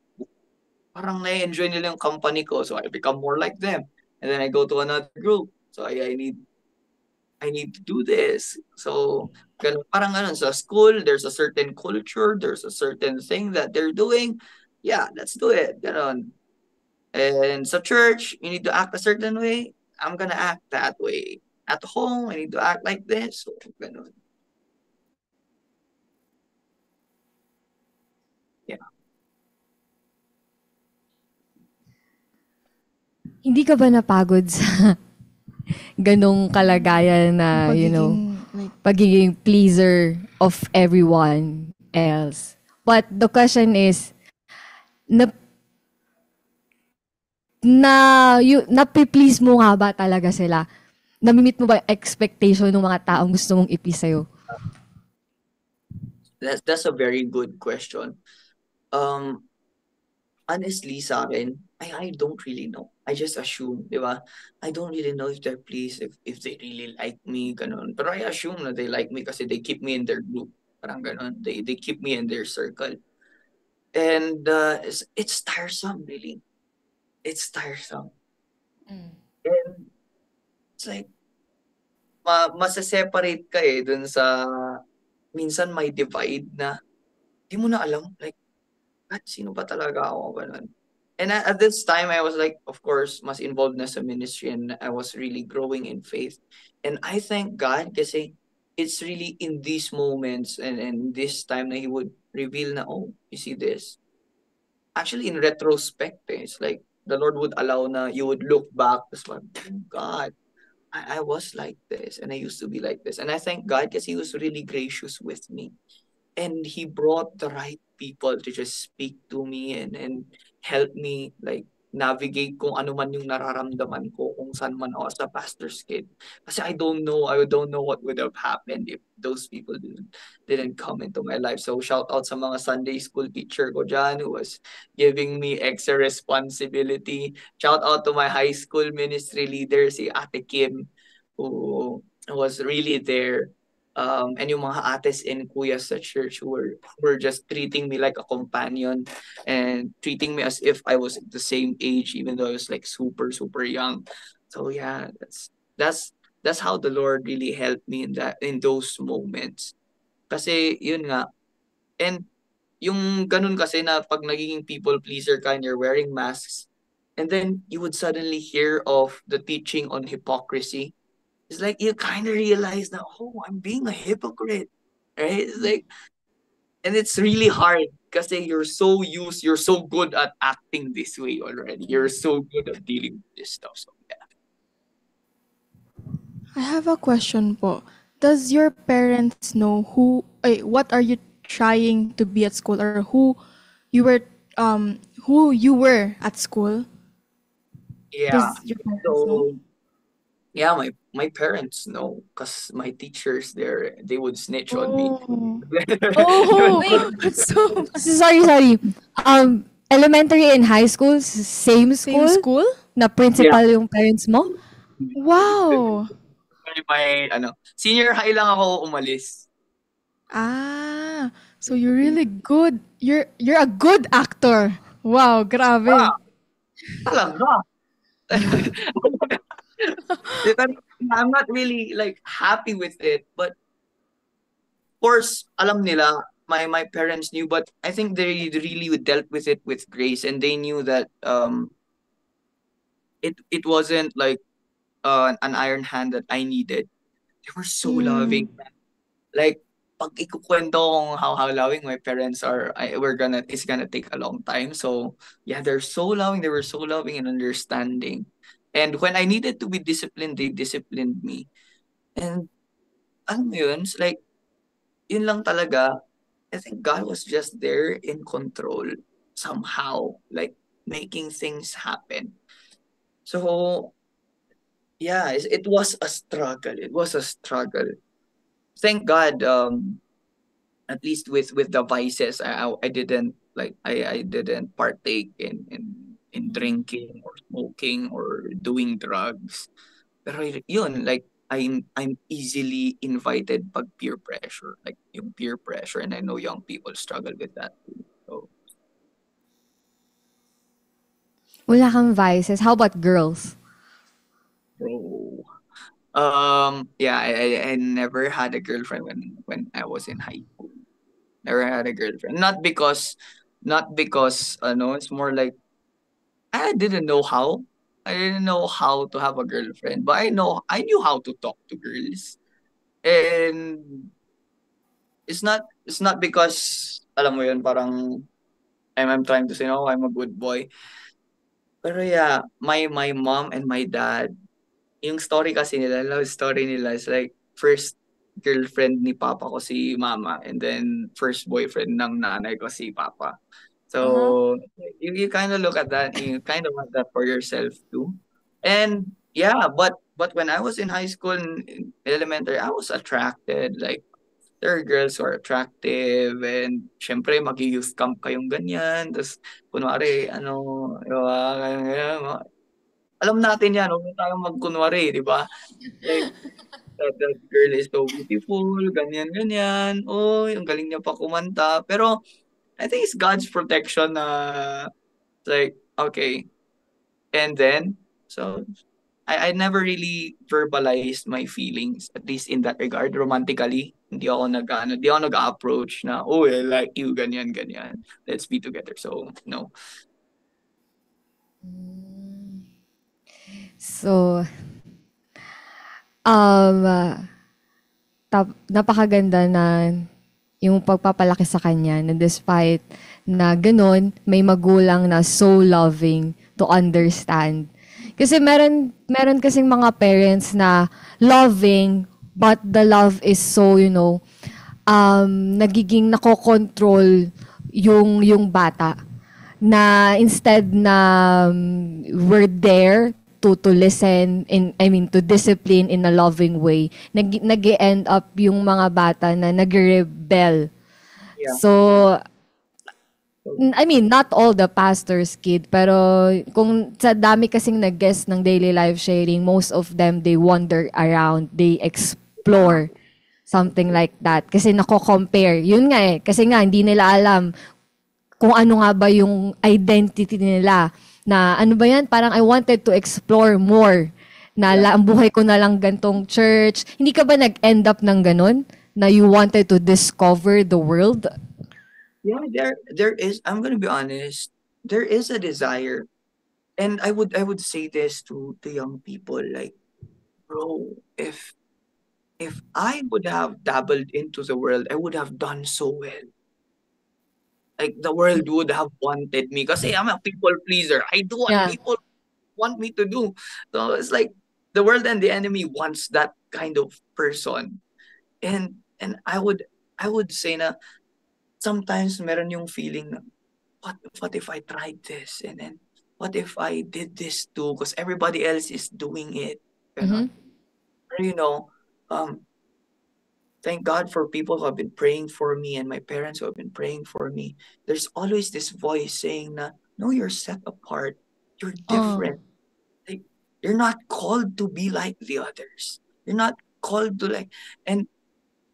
parang na-enjoy nila yung company ko, so I become more like them. And then I go to another group, so I need to do this. So parang ganun, sa school, there's a certain culture, there's a certain thing that they're doing. Yeah, let's do it. Ganun. And sa church, you need to act a certain way. I'm gonna act that way. At home, I need to act like this. So, ganun. Yeah. Hindi ka ba napagod sa ganong kalagayan na, Like, pagiging pleaser of everyone else? But the question is, na, napi-please mo nga ba talaga sila? Namimit mo ba yung expectation ng mga taong gusto mong i-please sa'yo? That's a very good question. Um, Honestly, sa akin, I don't really know. I just assume, di ba? I don't really know if they're pleased, if they really like me, ganun. Pero I assume na they like me kasi they keep me in their group. Parang ganun. They keep me in their circle. And it's tiresome, really. It's tiresome. And it's like, masaseparate ka dun sa, minsan may divide na, di mo na alam, like, sino ba talaga ako, ganun. And at this time, I was like, of course, mas involved na sa ministry and I was really growing in faith. And I thank God kasi it's really in these moments and this time na He would reveal na, oh, you see this? Actually, in retrospect, it's like, the Lord would allow na you would look back, tapos parang, "Oh God, I was like this, and I used to be like this." And I thank God because He was really gracious with me. And He brought the right people to just speak to me and help me like navigate kung ano man yung nararamdaman ko kung saan man ako as a pastor's kid. Kasi I don't know what would have happened if those people didn't come into my life. So shout out sa mga Sunday school teacher ko dyan who was giving me extra responsibility. Shout out to my high school ministry leader, si Ate Kim, who was really there. And yung mga ates and kuyas sa church who were just treating me like a companion and treating me as if I was the same age, even though I was like super, super young. So yeah, that's how the Lord really helped me in those moments. Kasi yun nga, and yung ganun kasi na pag nagiging people pleaser ka and you're wearing masks, and then you would suddenly hear of the teaching on hypocrisy. It's like you kind of realize that, oh, I'm being a hypocrite, right? It's like, and it's really hard because you're so good at acting this way already. You're so good at dealing with this stuff. So yeah. I have a question po. Does your parents know what are you trying to be at school, or who you were at school? Yeah. Does your parents know? So yeah, my parents know because my teachers there, they would snitch on me. Oh. Oh, Wait. so Sorry. Elementary and high school, same same school? school? Na principal yung parents mo? Wow. My senior high lang ako umalis. Ah, so you're really good. You're a good actor. Wow, grabe. Wow. Talaga. I'm not really like happy with it, but of course, alam nila, my parents knew, but I think they really dealt with it with grace, and they knew that it wasn't like an iron hand that I needed. They were so loving. Like pag ikukwento kung how loving my parents are, it's gonna take a long time. So yeah, they're so loving. They were so loving and understanding. And when I needed to be disciplined, they disciplined me. And alam mo yun, it's like, yun lang talaga. I think God was just there in control somehow, like making things happen. So yeah, it was a struggle. It was a struggle. Thank God, at least with the vices, I didn't I didn't partake in drinking or smoking or doing drugs. Pero yun, like I'm easily invited pag peer pressure, like yung peer pressure, and I know young people struggle with that too. So Wala kang vices. How about girls? bro. Yeah, I never had a girlfriend when I was in high school. Never had a girlfriend. Not because it's more like I didn't know how. I didn't know how to have a girlfriend, but I knew how to talk to girls. And it's not because alam mo yun, parang I'm trying to say no, I'm a good boy. Pero yeah, my mom and my dad, yung story kasi nila, love story nila is like first girlfriend ni papa ko si mama, and then first boyfriend ng nanay ko si papa. So you kind of look at that, you kind of want that for yourself too. And yeah, but when I was in high school and in elementary, I was attracted. Like there are girls who are attractive, and syempre magi-youth camp kayong ganyan. Tapos kunwari di ba, ganyan. Alam natin yan, huwag na tayong magkunwari, di ba? Like, that girl is so beautiful, ganyan, ganyan. Oh, ang galing niya pa kumanta. Pero, I think it's God's protection na, like, okay. And then, so, I never really verbalized my feelings, at least in that regard, romantically. Hindi ako nag-approach na, oh, I like you, ganyan, ganyan. Let's be together. So, no. So, napakaganda na yung pagpapalaki sa kanya na despite na ganun, may magulang na so loving to understand. Kasi meron kasing mga parents na loving, but the love is so, nagiging nakokontrol yung bata. Na instead na we're there to listen to discipline in a loving way, nag-end up yung mga bata na nag-rebel. Yeah. So, not all the pastor's kid, pero kung sa dami kasing nag-guest ng daily life sharing, most of them, they wander around, they explore, something like that. Kasi nako-compare. Yun nga kasi nga, hindi nila alam kung ano nga ba yung identity nila. Na ano ba yan? Parang I wanted to explore more. Na ang buhay ko na lang gantong church. Hindi ka ba nag-end up ng ganun? Na you wanted to discover the world? Yeah, there is, I'm gonna be honest, there is a desire. And I would say this to young people, like, bro, if I would have dabbled into the world, I would have done so well. Like the world would have wanted me kasi I'm a people pleaser. I do what Yeah. people want me to do. So it's like the world and the enemy wants that kind of person. And I would say na sometimes meron yung feeling na what if I tried this, and then what if I did this too because everybody else is doing it. Mhm. Or, thank God for people who have been praying for me and my parents who have been praying for me. There's always this voice saying na, no, you're set apart. You're different. Like, you're not called to be like the others. You're not called to and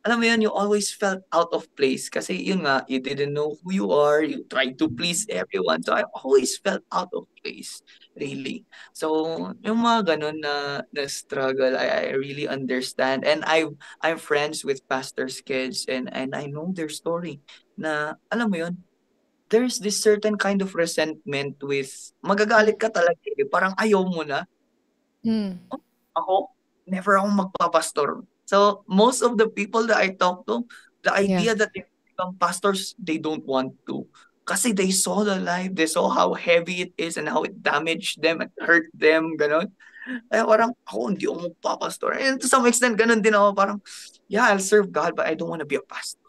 alam mo yun, you always felt out of place kasi yun nga, you didn't know who you are, you tried to please everyone. So I always felt out of place, really. So yung mga ganun na struggle, I really understand. And I'm friends with pastors' kids and I know their story na, alam mo yun, there's this certain kind of resentment with, magagalit ka talaga parang ayaw mo na. Ako, never akong magpapastor. So most of the people that I talk to, the idea that they become pastors, they don't want to. Kasi they saw the life, they saw how heavy it is and how it damaged them and hurt them, ganon. Kaya parang, ako, hindi ako magpapastor. And to some extent, ganon din ako, parang, yeah, I'll serve God, but I don't want to be a pastor.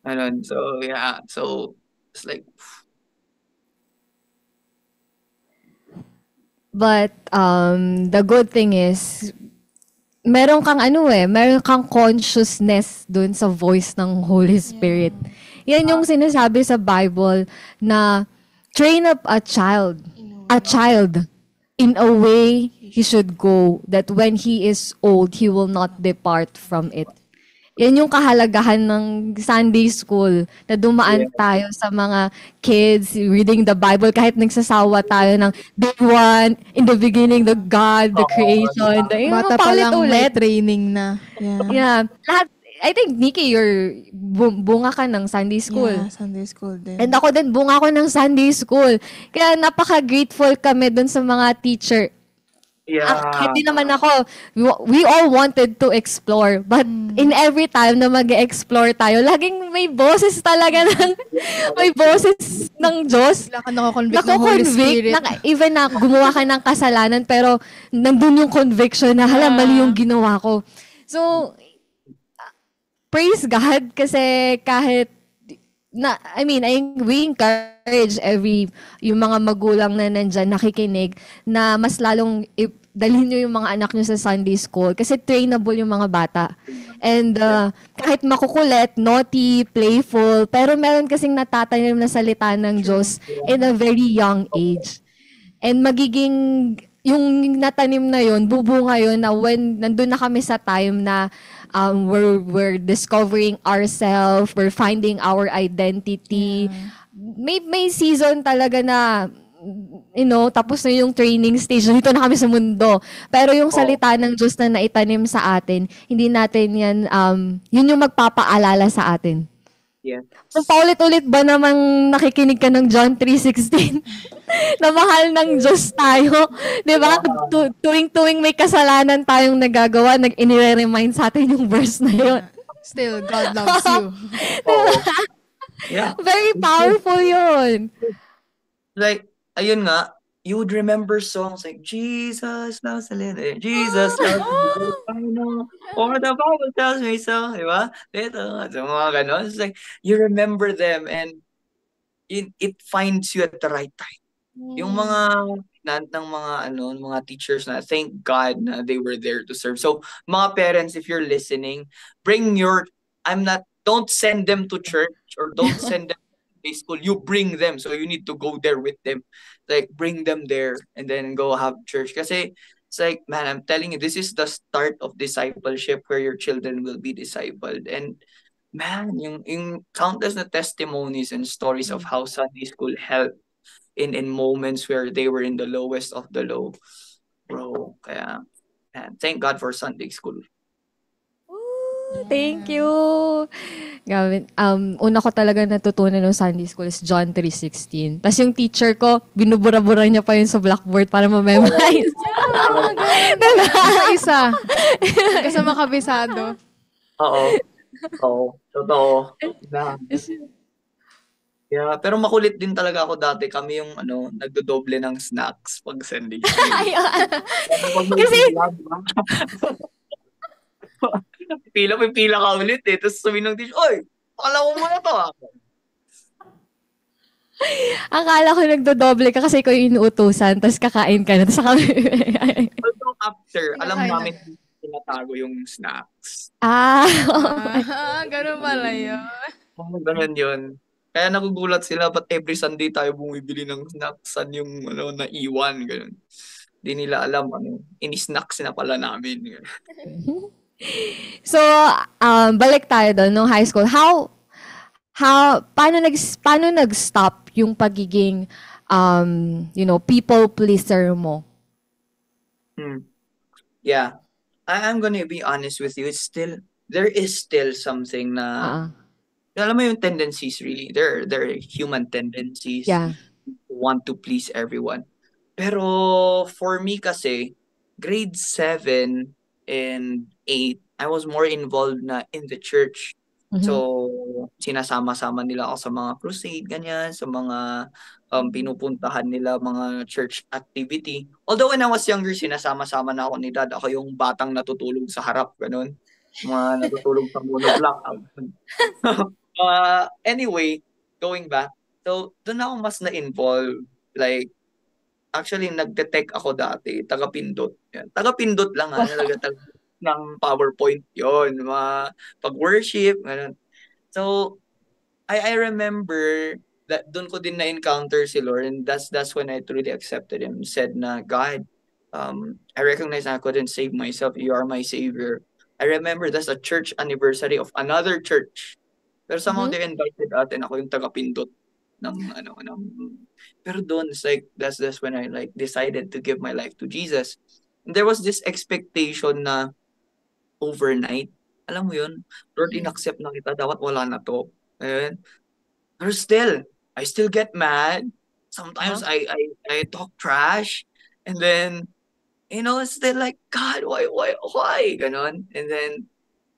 Ganon. So, yeah. So, it's like, But the good thing is, meron kang consciousness dun sa voice ng Holy Spirit. Yan yung sinasabi sa Bible na train up a child in a way he should go, that when he is old, he will not depart from it. Yan yung kahalagahan ng Sunday school, na dumaan tayo sa mga kids, reading the Bible, kahit nagsasawa tayo ng day one, in the beginning, the God, the creation. Bata pa lang may training na. Yeah. Lahat, I think, Nikki, bunga ka ng Sunday school. Yeah, Sunday school din. And ako din, bunga ko ng Sunday school. Kaya napaka-grateful kami dun sa mga teacher. Hindi naman ako. We all wanted to explore. But in every time na mag-explore tayo, laging may boses talaga may boses ng Diyos. Wala ka nako-convict ng Holy Spirit. Even na gumawa ka ng kasalanan, pero nandun yung conviction na, mali yung ginawa ko. So, praise God kasi kahit we encourage yung mga magulang na nandyan, nakikinig, na mas lalong dalhin nyo yung mga anak nyo sa Sunday school kasi trainable yung mga bata. And kahit makukulit, naughty, playful, pero meron kasing natatanim na salita ng Diyos in a very young age. And yung natanim na yun, bubunga yun na when nandun na kami sa time na we're discovering ourselves, we're finding our identity. May season talaga na, tapos na yung training stage, dito na kami sa mundo. Pero yung salita ng Diyos na naitanim sa atin, hindi natin yan, yun yung magpapaalala sa atin. Yeah. So, paulit-ulit ba namang nakikinig ka ng John 3:16? Na mahal ng Diyos tayo. Di ba? Tuwing may kasalanan tayong nagagawa, inire-remind sa atin yung verse na yun. Still, God loves you. Yeah. Very powerful yun. Like, ayun nga, you would remember songs like Jesus loves the little, Jesus loves the little, I know, or the Bible tells me so, di ba? Ito, so mga ganon. It's like, you remember them and it finds you at the right time. Yung mga ng mga mga teachers na thank God na they were there to serve. So mga parents, if you're listening, bring your don't send them to church or don't send them to Sunday school. You bring them. So you need to go there with them. Like bring them there and then go have church. Kasi it's like, man, I'm telling you, this is the start of discipleship where your children will be discipled. And man, yung countless na testimonies and stories of how Sunday school helped in moments where they were in the lowest of the low. Bro, kaya thank God for Sunday school. Thank you. Gawin, una ko talaga natutunan ng Sunday school is John 3:16. Tapos yung teacher ko, binubura-bura niya pa yun sa blackboard para ma-memorize. Isa. Kasi makabisado. Oo. Oo. Totoo. Yeah, pero makulit din talaga ako dati. Kami yung nagdodoble ng snacks pag Sunday school. Kasi pila ka ulit eh. Tapos sabihin ng teacher, oy, akala mo muna to ah. akala ko nagdodoble ka kasi ikaw yung inuutusan, tapos kakain ka na, tapos kami. Also after, alam namin tinatago yung snacks. Ganun pala yun. Ganun yun. Kaya nagugulat sila, but every Sunday tayo bumibili ng snacks, saan yung naiwan, ganun. Di nila alam, ini-snacks na pala namin. So, balik tayo doon nung high school. Paano nag-stop yung pagiging, people pleaser mo? Yeah. I'm gonna be honest with you. There is still something na, alam mo yung tendencies really. There are human tendencies. Yeah. Want to please everyone. Pero for me kasi, grade 7 and 8, I was more involved na in the church. So, sinasama-sama nila ako sa mga crusade, ganyan, sa mga pinupuntahan nila, mga church activity. Although when I was younger, sinasama-sama na ako ni Dad. Ako yung batang natutulog sa harap, ganun. Mga natutulog sa monoblock. Anyway, going back, so doon ako mas na-involved. Like, actually, nagte-tech ako dati, taga-pindot. Yan. Taga-pindot lang ng PowerPoint yon, mga pag-worship, ganun. So, I remember that doon ko din na-encounter si Lord, and that's when I truly accepted Him. Said na, God, I recognize I couldn't save myself. You are my Savior. I remember that's a church anniversary of another church. Pero somehow they invited us and ako yung taga-pindot ng pero doon it's like that's when I like decided to give my life to Jesus. And there was this expectation na overnight, alam mo yun, Lord, in-accept na kita, dapat wala na to. And but still, I still get mad. Sometimes I talk trash, and then it's still like, God, why ganon. And then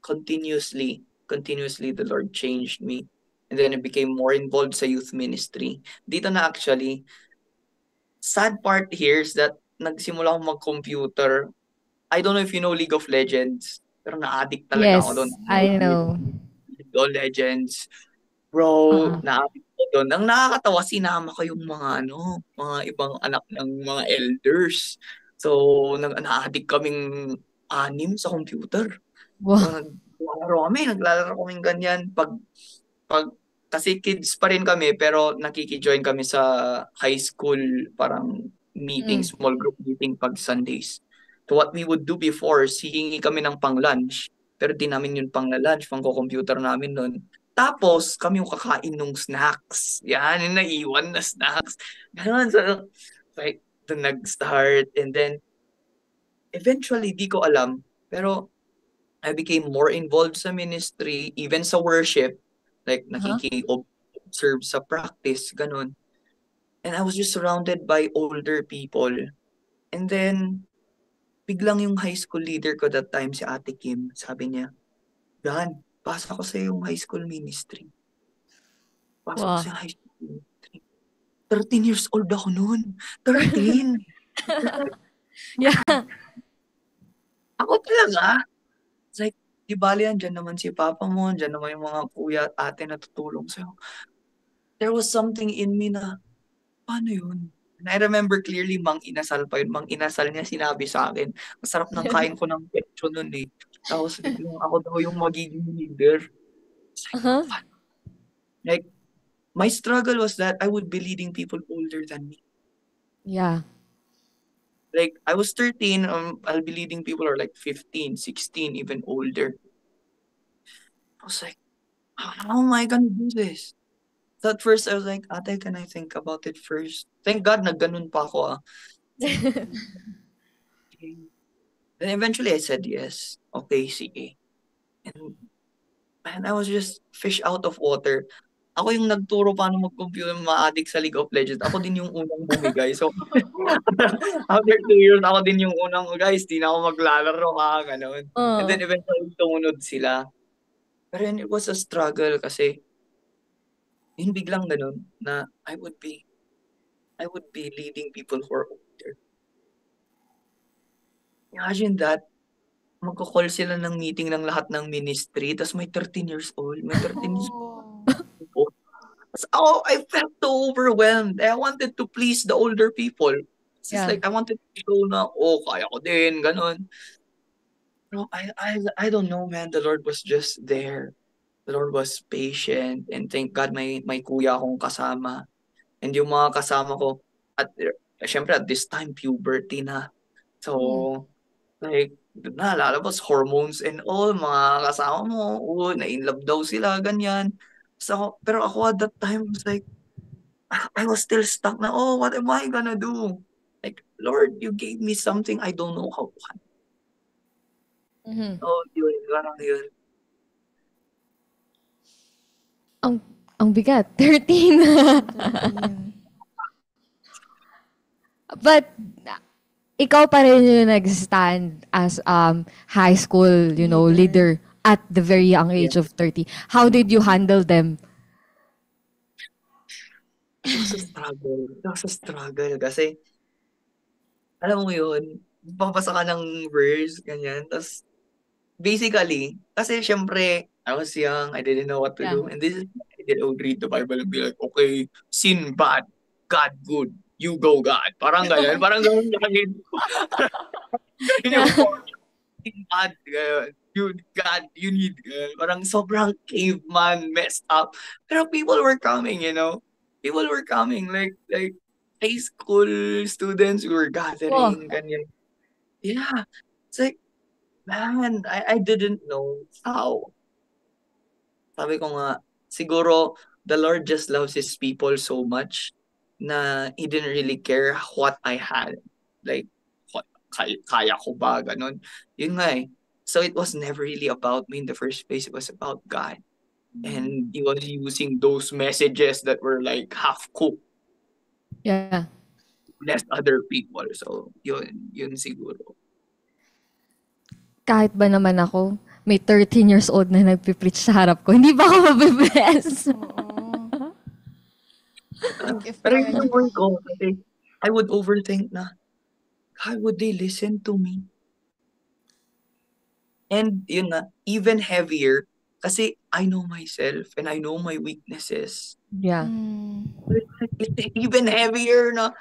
continuously the Lord changed me. And then I became more involved sa youth ministry. Dito na actually, sad part here is that nagsimula akong mag-computer. I don't know if you know League of Legends, pero na-addict talaga ako doon. Yes, I know. League of Legends. Bro, na-addict ako doon. Ang nakakatawa, sinama ko yung mga ibang anak ng mga elders. So, na-addict kaming 6 sa computer. Wow. Naglalaro kami ganyan. Kasi kids pa rin kami, pero nakikijoin kami sa high school parang meeting, small group meeting pag Sundays. So what we would do before, hihingi kami ng pang-lunch, pero di namin yun pang-lunch, pang-computer namin nun. Tapos, kami yung kakain ng snacks. Yan, yung naiwan na snacks. Ganun, so, like, doon nag-start, and then, eventually, di ko alam, pero, I became more involved sa ministry, even sa worship, like nakiki-observe sa practice, ganun. And I was just surrounded by older people. And then, biglang yung high school leader ko that time, si Ate Kim, sabi niya, Dan, pasa ko sa yung high school ministry. Pasok ko sa high school ministry. 13 years old ako noon. 13. Yeah. Ako talaga. It's like, di bali yan, dyan naman si papa mo, dyan naman yung mga kuya at ate na tutulong sa'yo. There was something in me na, paano yun? And I remember clearly, Mang Inasal pa yun. Mang Inasal niya sinabi sa akin, masarap ng kain ko ng pecho nun eh. Tapos biglang ako daw yung magiging leader. It's like, Uh-huh. what? Like, my struggle was that I would be leading people older than me. Yeah. Like, I was 13, I'll be leading people who are like 15, 16, even older. I was like, how am I gonna do this? So at first, I was like, ate, can I think about it first? Thank God, nagganon pa ako. Then eventually, I said yes. Okay, sige. And I was just fish out of water. Ako yung nagturo paano mag-compute ma-addict sa League of Legends. Ako din yung unang bumigay. So, after 2 years, ako din yung unang, guys, di na ako maglalaro, ganon. And then eventually, tumunod sila. Pero yun, it was a struggle kasi yun biglang ganun na I would be leading people who are older. Imagine that, magko-call sila ng meeting ng lahat ng ministry, tapos may 13 years old, may 13 years old. So, I felt so overwhelmed. I wanted to please the older people. It's just like, I wanted to show na, kaya ko din, ganun. No, I don't know, man. The Lord was just there. The Lord was patient. And thank God may kuya akong kasama. And yung mga kasama ko, syempre at this time, puberty na. So, like, na lalabas hormones and all, mga kasama mo, na-in-love daw sila, ganyan. So, pero ako at that time was like, I was still stuck na, what am I gonna do? Like, Lord, you gave me something I don't know how to handle. Yun, parang yun. Ang bigat, 13. But, ikaw pa rin yung nag-stand as high school, leader at the very young age of 30. How did you handle them? It was a struggle. Kasi, alam mo yun, papasa ka ng verse, ganyan. Tapos, basically, kasi syempre, I was young, I didn't know what to do. And this is, I would read the Bible and be like, okay, sin bad, God good, you go God. Parang ganyan, parang ganyan lagi. Sin bad, ganyan. God, you need, parang sobrang caveman, messed up. Pero people were coming, People were coming, like high school students who were gathering, ganyan. Yeah, it's like, man, I didn't know how. Sabi ko nga, siguro, the Lord just loves His people so much na He didn't really care what I had. Like, kaya ko ba, ganun. Yun nga eh. So it was never really about me in the first place. It was about God. And He was using those messages that were like half-cooked. Yeah. Bless other people. So, yun siguro. Kahit ba naman ako, may 13 years old na nagpipreach sa harap ko, hindi ba ako mabibless? Pero yung point ko, kasi I would overthink na, God, would they listen to me? And yun na, even heavier, kasi I know myself and I know my weaknesses. Yeah. Even heavier na,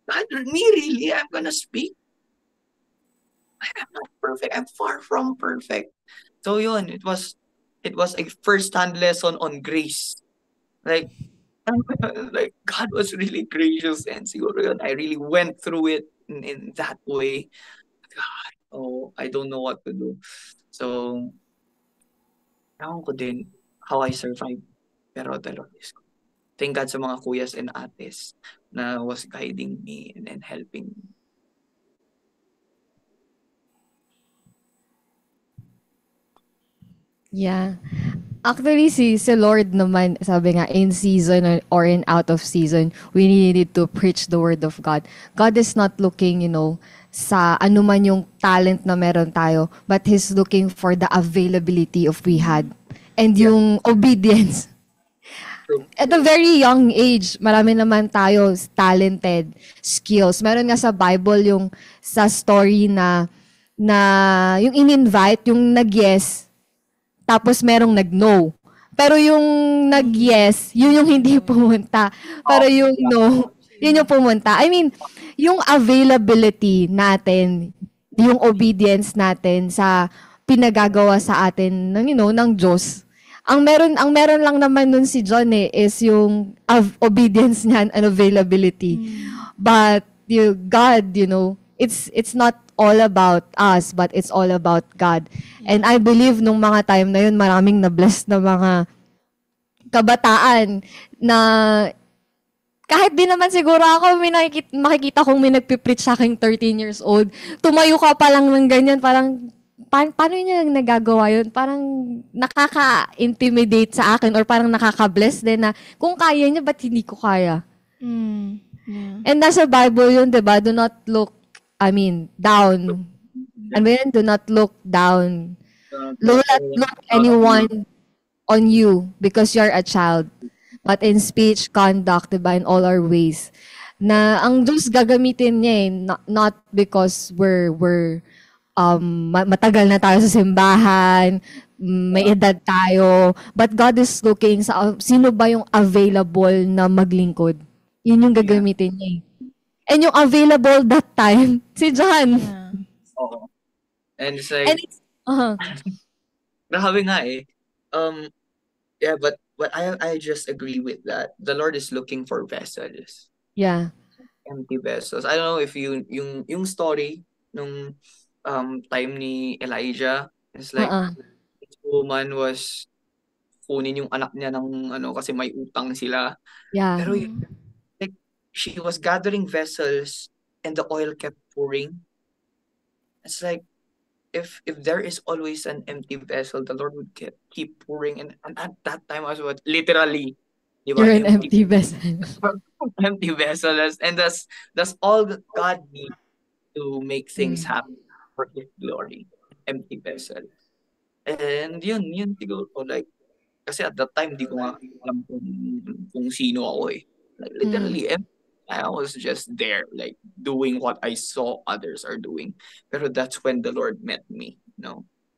God, me really, I'm gonna speak. I'm not perfect. I'm far from perfect. So yun, it was a first-hand lesson on grace. Like God was really gracious, and siguro yun, I really went through it in that way. God, I don't know what to do. So, ewan ko din how I survived. Pero the Lord is good. Thank God sa mga kuyas and ates na was guiding me and helping me. Yeah. Actually, si Lord naman, sabi nga, in season or in out of season, we needed to preach the word of God. God is not looking, sa anuman yung talent na meron tayo, but He's looking for the availability of we had and yung obedience. at a very young age, marami naman tayo talented, skills. Meron nga sa Bible yung sa story na yung in-invite, yung nag-yes, tapos merong nag-no. Pero yung nag-yes, yun yung hindi pumunta. Pero yung no, yun yung pumunta. I mean, yung availability natin, yung obedience natin sa pinagagawa sa atin ng ng Diyos. Ang meron lang naman nun si John is yung obedience niya and availability. But God, it's not all about us, but it's all about God. And I believe nung mga time na yun, maraming na-bless na mga kabataan na kahit di naman siguro ako, makikita kong may nagpipreach sa aking 13 years old. Tumayo ka pa lang ng ganyan, parang, paano niya nagagawa yun? Parang nakaka-intimidate sa akin or parang nakaka-bless din na kung kaya niya, ba't hindi ko kaya? Yeah. And nasa Bible yun, diba? Do not look, down. Ano yun? Do not look down. Do not look anyone on you because you're a child. But in speech, conduct, diba, in all our ways. Na ang Diyos gagamitin niya not because we're matagal na tayo sa simbahan, may edad tayo, but God is looking sa sino ba yung available na maglingkod. Yun yung gagamitin niya. And yung available that time, si John. Yeah. Oo. And it's like, And it's, grabe nga eh. Yeah, but I just agree with that. The Lord is looking for vessels. yeah. Empty vessels. I don't know if yung story nung time ni Elijah, it's like this woman was kunin yung anak niya ng kasi may utang sila. Yeah. Pero like she was gathering vessels and the oil kept pouring. It's like if there is always an empty vessel, the Lord would keep pouring, and at that time I was literally, diba, You're an empty vessel. empty vessel, and that's all that God needs to make things happen for His glory. Empty vessel, and yun siguro like kasi at that time di ko nga alam kung sino ako eh. Like literally empty. I was just there, like doing what I saw others are doing. Pero that's when the Lord met me,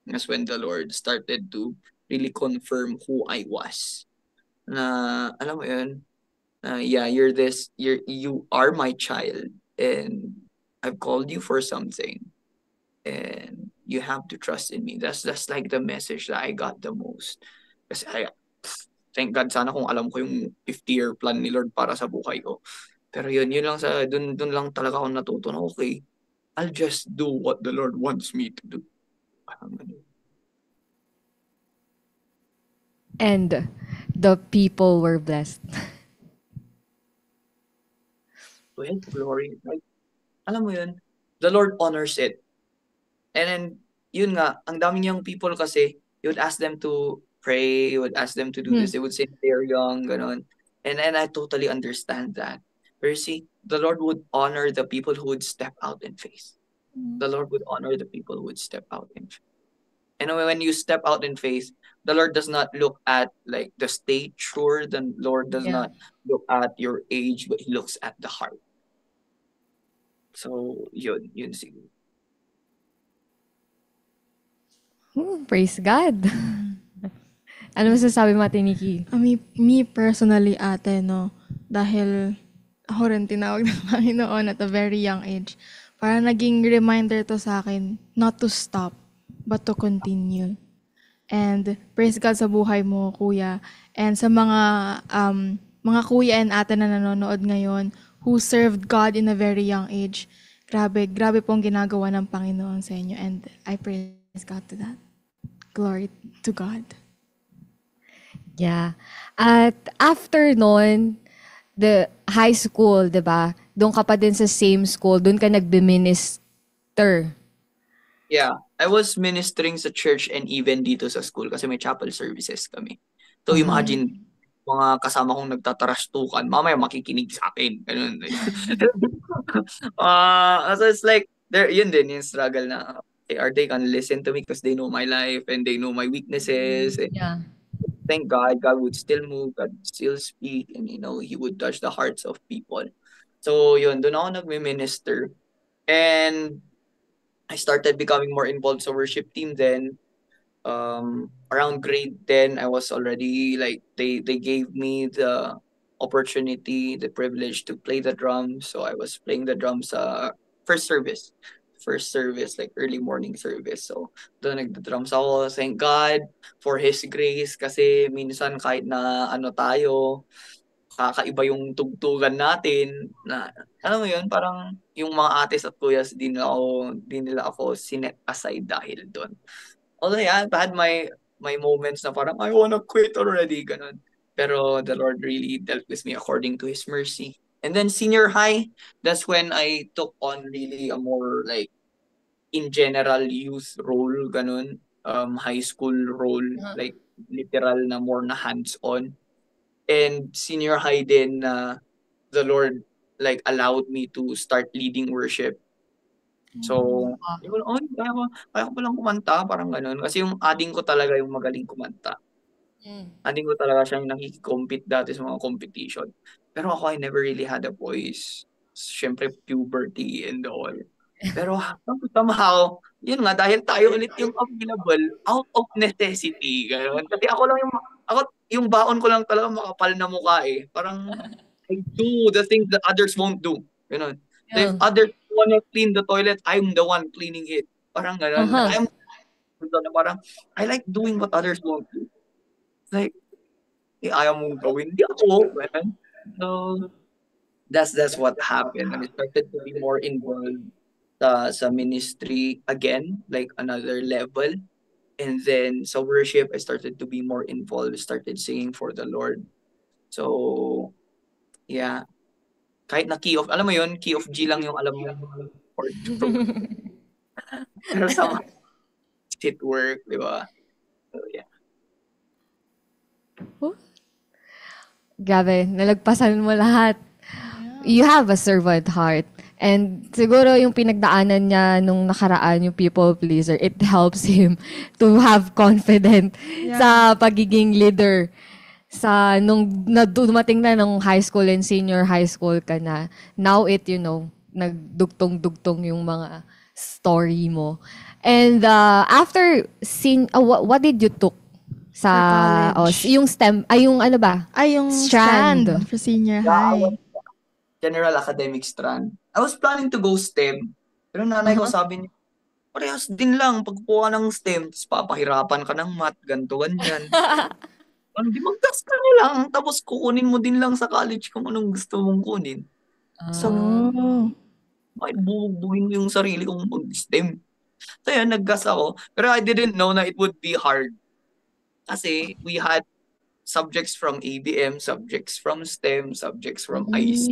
That's when the Lord started to really confirm who I was. Na, alam mo yun, yeah, you are my child, and I've called you for something, and you have to trust in me. That's like the message that I got the most. Kasi thank God, sana kung alam ko yung 50-year plan ni Lord para sa buhay ko. Pero yun lang dun lang talaga ako natuto na okay, I'll just do what the Lord wants me to do. And the people were blessed. To His glory. Like, alam mo yun, the Lord honors it. And then, yun nga, ang daming young people kasi, you would ask them to pray, you would ask them to do this, they would say they're young, ganon. And I totally understand that. But you see, the Lord would honor the people who would step out in faith. The Lord would honor the people who would step out in faith. And when you step out in faith, the Lord does not look at like the stature, the Lord does not look at your age, but He looks at the heart. So, yun siguro. Praise God. Ano masasabi mo, Ate Nikki? Me personally, ate, dahil ako rin tinawag ng Panginoon at a very young age. Para naging reminder to sa akin, not to stop, but to continue. And praise God sa buhay mo, kuya. And sa mga kuya and ate na nanonood ngayon, who served God in a very young age, grabe pong ginagawa ng Panginoon sa inyo. And I praise God to that. Glory to God. Yeah. At after nun, the high school, di ba? Doon ka pa din sa same school, doon ka nagbe-minister. Yeah, I was ministering sa church and even dito sa school kasi may chapel services kami. So imagine, mga kasama kong nagtatarastukan, mamaya makikinig sa akin. Ganun. So it's like, yun din yung struggle na, are they gonna listen to me because they know my life and they know my weaknesses? Yeah. thank God, God would still move, God would still speak, and He would touch the hearts of people. So yun, doon ako nagme-minister. And I started becoming more involved sa worship team then. Around grade 10, I was already like, they gave me the opportunity, the privilege to play the drums. So I was playing the drums sa first service. First service, like early morning service. So doon nagda-drums ako. Thank God for His grace kasi minsan kahit na ano tayo, kakaiba yung tugtugan natin na alam mo yun, parang yung mga ates at kuyas di nila ako sinet aside dahil doon. Although yeah, I've had my moments na parang I wanna quit already, ganun. Pero the Lord really dealt with me according to His mercy. And then senior high, that's when I took on really a more like in general youth role, ganun. High school role, like literal na more na hands-on. And senior high din na the Lord like allowed me to start leading worship. So, yun, kaya ko palang kumanta, parang ganun. Kasi yung ading ko talaga yung magaling kumanta. Ading ko talaga siyang nakiki-compete dati sa mga competition. Pero ako, I never really had a voice. Siyempre, puberty and all. Pero somehow, yun nga, dahil tayo ulit yung available out of necessity. Ganun. Kasi yung baon ko lang talaga makapal na mukha eh. Parang, I do the things that others won't do. Ganun. If others wanna clean the toilet, I'm the one cleaning it. Parang ganun. Parang, I like doing what others won't do. Like, ayaw mong gawin. Di ako. Ganun. So, that's what happened. And I started to be more involved sa ministry again, like another level. And then sa worship, I started to be more involved, started singing for the Lord. So, yeah. Kahit na alam mo yun, key of G lang yung alam mo. Pero sa it work, di ba? So, yeah. Grabe, nalagpasan mo lahat. You have a servant heart. And siguro yung pinagdaanan niya nung nakaraan, yung people pleaser, it helps him to have confidence sa pagiging leader. Sa nung dumating na nung high school and senior high school ka na, now nagdugtong-dugtong yung mga story mo. And after what did you took sa college. yung STEM yung ano ba? Yung strand for senior high. General academic strand. I was planning to go STEM. Pero nanay ko sabi niya, parehas din lang. Pagkuha ng STEM, papahirapan ka ng math, ganto, ganyan. Di mag-gas ka na lang. Tapos kukunin mo din lang sa college kung anong gusto mong kunin. So, bakit bubugbugin mo yung sarili kong mag-STEM? So, yan, nag-gas ako. Pero I didn't know na it would be hard. Kasi we had subjects from ABM, subjects from STEM, subjects from IC.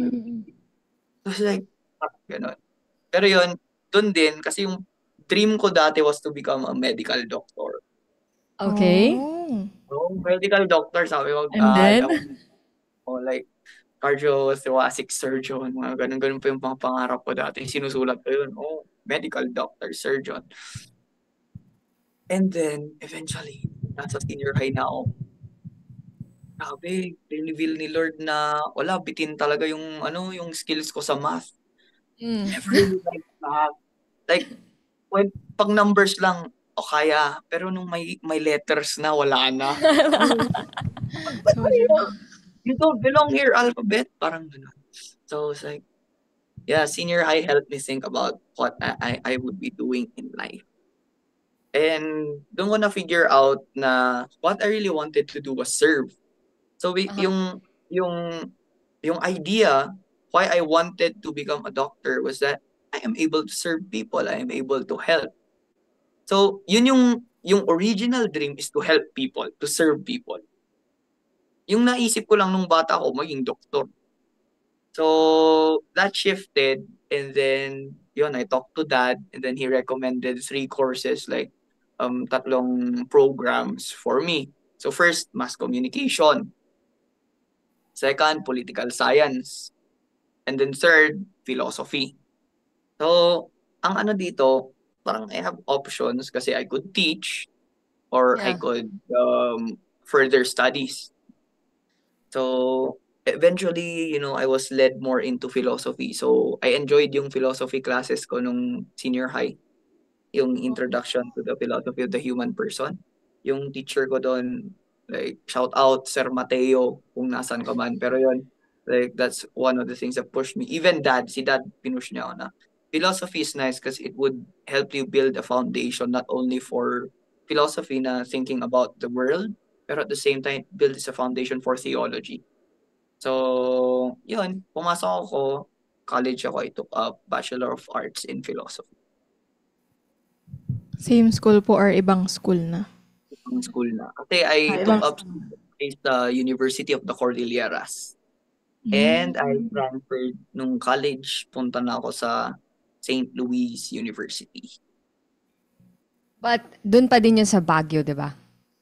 So, it's like, gano'n. Pero yun, dun din, kasi yung dream ko dati was to become a medical doctor. Okay. So, medical doctor, sabi ko, And then? like, cardiothoracic surgeon, mga ganun-ganun pa yung mga pangarap ko dati. Sinusulat ko yun, medical doctor, surgeon. And then, eventually, nasa senior high na ako. Grabe, reveal ni Lord na wala, bitin talaga yung skills ko sa math. Never really like math. Like, pag numbers lang, kaya. Pero nung may letters na, wala na. You don't belong here, alphabet. Parang gano'n. So, it's like, yeah, senior high helped me think about what I would be doing in life. And doon ko na figure out na what I really wanted to do was serve. So, yung idea why I wanted to become a doctor was that I am able to serve people. I am able to help. So, yun yung original dream is to help people, to serve people. Yung naisip ko lang nung bata ko, maging doktor. So, that shifted, and then, yun, I talked to Dad, and then he recommended 3 courses, like, 3 programs for me. So, first, mass communication. Second, political science. And then third, philosophy. So, ang ano dito, parang I have options kasi I could teach, or I could further studies. So eventually, I was led more into philosophy. So I enjoyed yung philosophy classes ko nung senior high, yung introduction to the philosophy of the human person. Yung teacher ko doon, like, shout out Sir Mateo kung nasan ka man. Pero yun, like, that's one of the things that pushed me. Even si dad pinush niya ako na philosophy is nice because it would help you build a foundation not only for philosophy na thinking about the world, pero at the same time, build a foundation for theology. So, yun, pumasok ako, college ako, I took a Bachelor of Arts in Philosophy. Same school po or ibang school na? Ibang school na. Kasi I took up the University of the Cordilleras. And I transferred nung college, punta na ako sa St. Louis University. But dun pa din yun sa Baguio, di ba?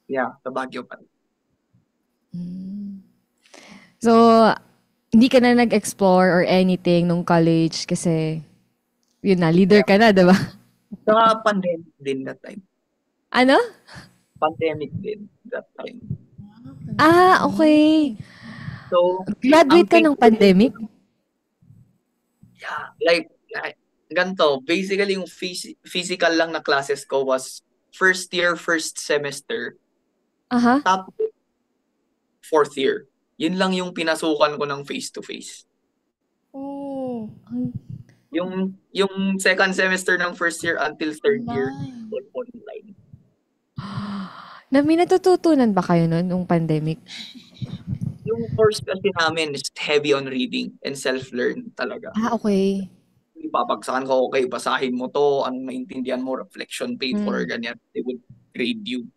Yeah, sa Baguio pa. So, hindi ka na nag-explore or anything nung college kasi, yun na, leader ka na, di ba? Saka pandemic din that time. Ano? Pandemic din that time. Ah, okay. So, Graduate ka ng pandemic? Yeah, like ganito, basically yung physical lang na classes ko was first year, first semester, Aha. tapos fourth year. Yun lang yung pinasukan ko ng face-to-face. Oh. Yung second semester ng first year until third year, online. Na may natututunan ba kayo nun nung pandemic? Yung course kasi namin is heavy on reading and self-learn talaga. Ah, okay. Ipapagsakan ko, okay, basahin mo to, anong maintindihan mo, reflection paper, ganyan. They would grade you.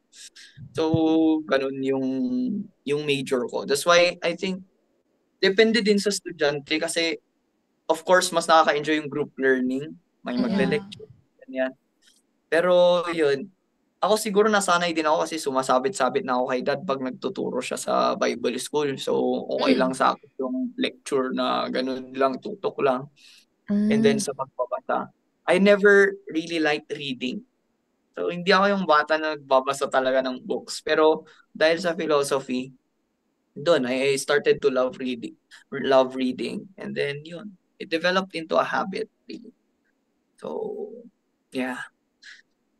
So, ganun yung major ko. That's why I think depende din sa estudyante kasi of course mas nakaka-enjoy yung group learning, may magle-lecture, ganyan. Pero yun, ako siguro nasanay din ako kasi sumasabit-sabit na ako kay dad pag nagtuturo siya sa Bible school. So, okay lang sa akin yung lecture na ganun lang, tutok lang. And then sa pagbabasa, I never really liked reading. So, hindi ako yung bata na nagbabasa talaga ng books. Pero dahil sa philosophy, doon, I started to love reading. And then, yun, it developed into a habit, really. So, yeah,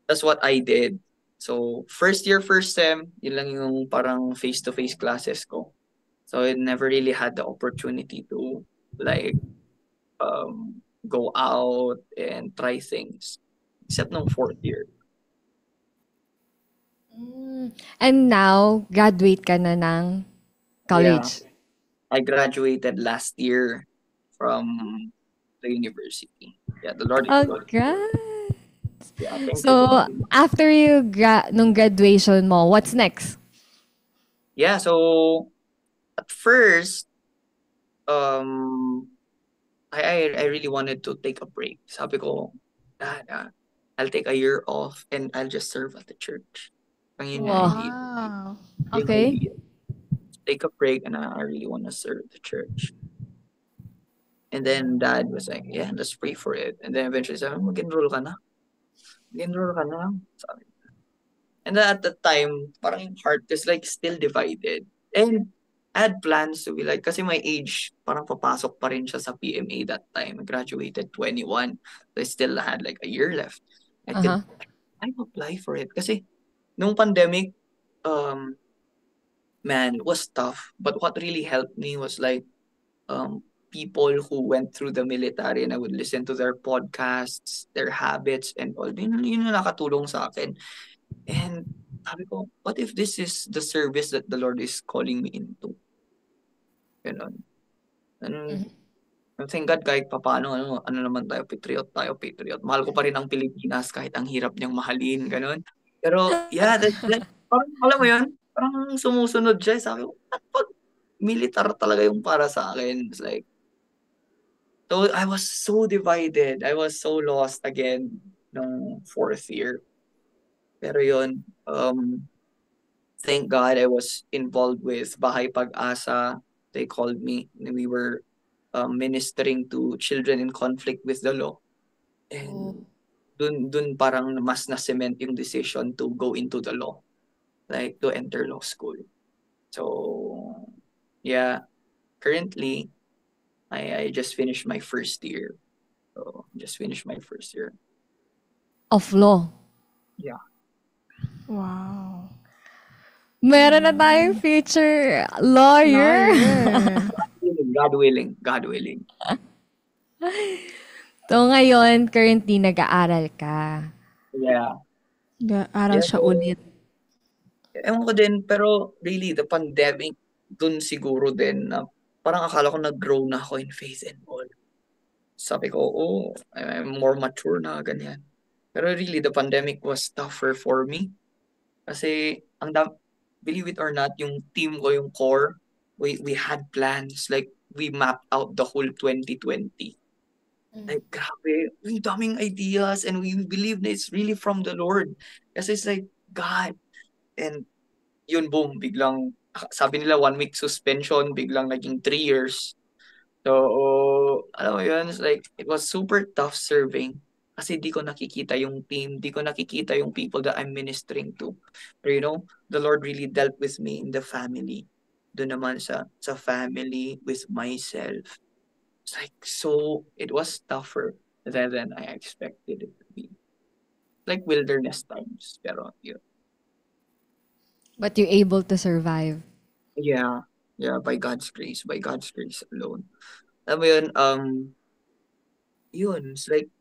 that's what I did. So, first year, first sem, yun lang yung parang face-to-face classes ko. So, I never really had the opportunity to, like, go out and try things. Except nung fourth year. And now, graduate ka na ng college. Yeah. I graduated last year from the university. Yeah, the Lord is good. Congrats! Yeah, thank So, you. after you nung graduation mo, what's next? Yeah, so at first, I really wanted to take a break. Sabi ko, Dad, I'll take a year off and I'll just serve at the church. Ang yun yung idea. Wow. Yung Okay. idea. Take a break and I really want to serve the church. And then Dad was like, yeah, let's pray for it. And then eventually sabi, mag-enroll ka na. Mag-enroll ka na. Sabi. And then at the time, parang yung heart is like still divided. And I had plans to be like, kasi my age, parang papasok pa rin siya sa PMA that time. I graduated 21. So I still had like a year left. I apply for it. Kasi nung pandemic, man, it was tough. But what really helped me was like, people who went through the military and I would listen to their podcasts, their habits and all. Yun yung nakatulong sa akin. And sabi ko, what if this is the service that the Lord is calling me into? Ganon. And thank God kahit papaano, ano naman tayo, patriot. Mahal ko pa rin ang Pilipinas kahit ang hirap niyang mahalin, ganon. Pero yeah, that parang, alam mo yun, parang sumusunod siya. Sabi ko, pag militar talaga yung para sa akin. It's like, so I was so divided. I was so lost again ng fourth year. Pero yun, thank God I was involved with Bahay Pag-asa. They called me. And we were ministering to children in conflict with the law. And dun parang mas na-cement yung decision to go into the law. Like, to enter law school. So, yeah, currently, I just finished my first year. So, just finished my first year. Of law. Yeah. Wow. Meron na tayong future lawyer. Lawyer. God willing. God willing. So ngayon, currently nag-aaral ka. Yeah. Aral Yeah, siya so, ulit. ewan ko din, pero really, the pandemic, dun siguro din na parang akala ko nag-grow na ako in faith and all. Sabi ko, oh, I'm more mature na, ganyan. Pero really, the pandemic was tougher for me. Kasi, believe it or not, yung team ko, yung core, we had plans. Like, we mapped out the whole 2020. Like, grabe, ang daming ideas and we believe na it's really from the Lord. Kasi it's like, God. And yun, boom, biglang, sabi nila 1 week suspension, biglang naging 3 years. So, alam mo yun, it's like, it was super tough serving kasi di ko nakikita yung team, di ko nakikita yung people that I'm ministering to. But the Lord really dealt with me in the family. Doon naman sa family, with myself. It's like, so, it was tougher than I expected it to be. Like wilderness times, pero yun. But you're able to survive. Yeah, yeah, by God's grace alone. Alam mo yun, it's like,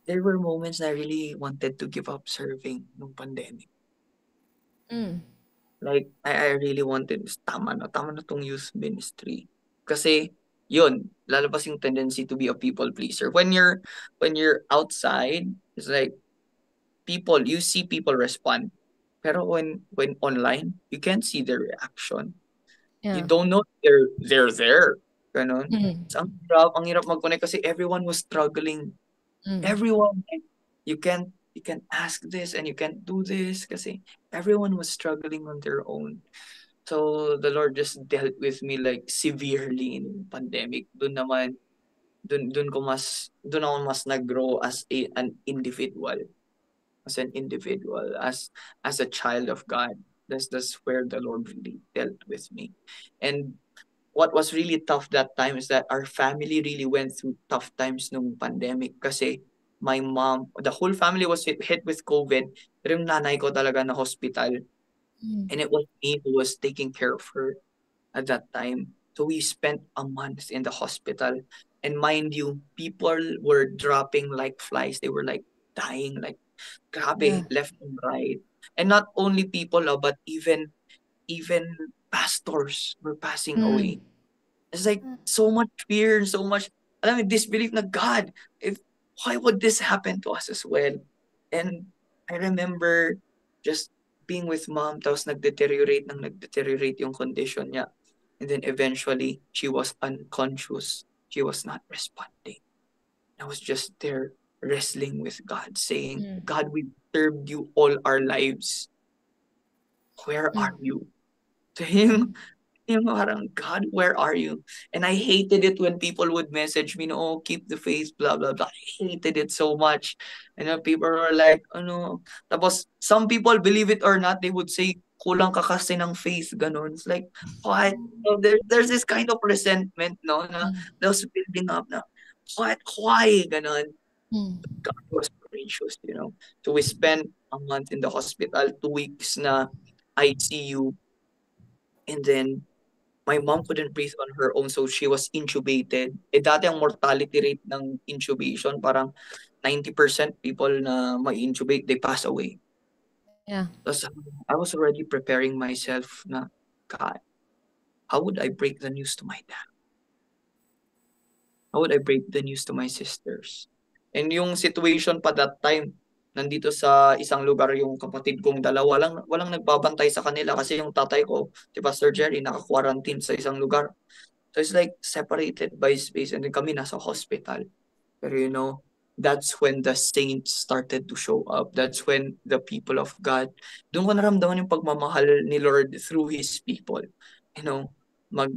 there were moments na I really wanted to give up serving nung pandemic. Like, I really wanted, tama na tong youth ministry. Kasi, yun, lalabas yung tendency to be a people pleaser. When you're outside, it's like, you see people respond. Pero when online, you can't see their reaction. You Yeah. don't know they're there. Ganon. So, ang hirap mag-connect kasi everyone was struggling. Everyone, like, you can't ask this and you can't do this kasi everyone was struggling on their own. So the Lord just dealt with me like severely in pandemic. Doon ako mas nag-grow as an individual, as a child of God. That's where the Lord really dealt with me. And what was really tough that time is that our family really went through tough times nung pandemic kasi my mom, the whole family was hit with COVID. Pero yung nanay ko talaga na hospital. And it was me who was taking care of her at that time. So we spent a month in the hospital. And mind you, people were dropping like flies. They were like dying, like grabe, left and right. And not only people, but even pastors were passing away. It's like so much fear, so much, alam mo, disbelief na God, why would this happen to us as well? And I remember just being with mom, tapos nag-deteriorate yung condition niya. And then eventually, she was unconscious. She was not responding. I was just there wrestling with God, saying, God, we served you all our lives. Where are you? To him, yung parang, God, where are you? And I hated it when people would message me, no, keep the faith, blah, blah, blah. I hated it so much. And people were like, ano, tapos some people, believe it or not, they would say, kulang ka kasi ng faith, ganun. It's like, what? So there's this kind of resentment, no, na that was building up na, what? Why? Ganun. God was gracious. So we spent a month in the hospital, 2 weeks na ICU, and then my mom couldn't breathe on her own, so she was intubated. Dati ang mortality rate ng intubation, parang 90% people na ma-intubate, they pass away. Yeah. Tapos I was already preparing myself na, God, how would I break the news to my dad? How would I break the news to my sisters? And yung situation pa that time, nandito sa isang lugar yung kapatid kong dalawa, walang nagbabantay sa kanila kasi yung tatay ko, si Pastor Jerry, naka-quarantine sa isang lugar. So it's like separated by space and then kami nasa hospital. Pero that's when the saints started to show up. That's when the people of God, doon ko naramdaman yung pagmamahal ni Lord through His people. Mag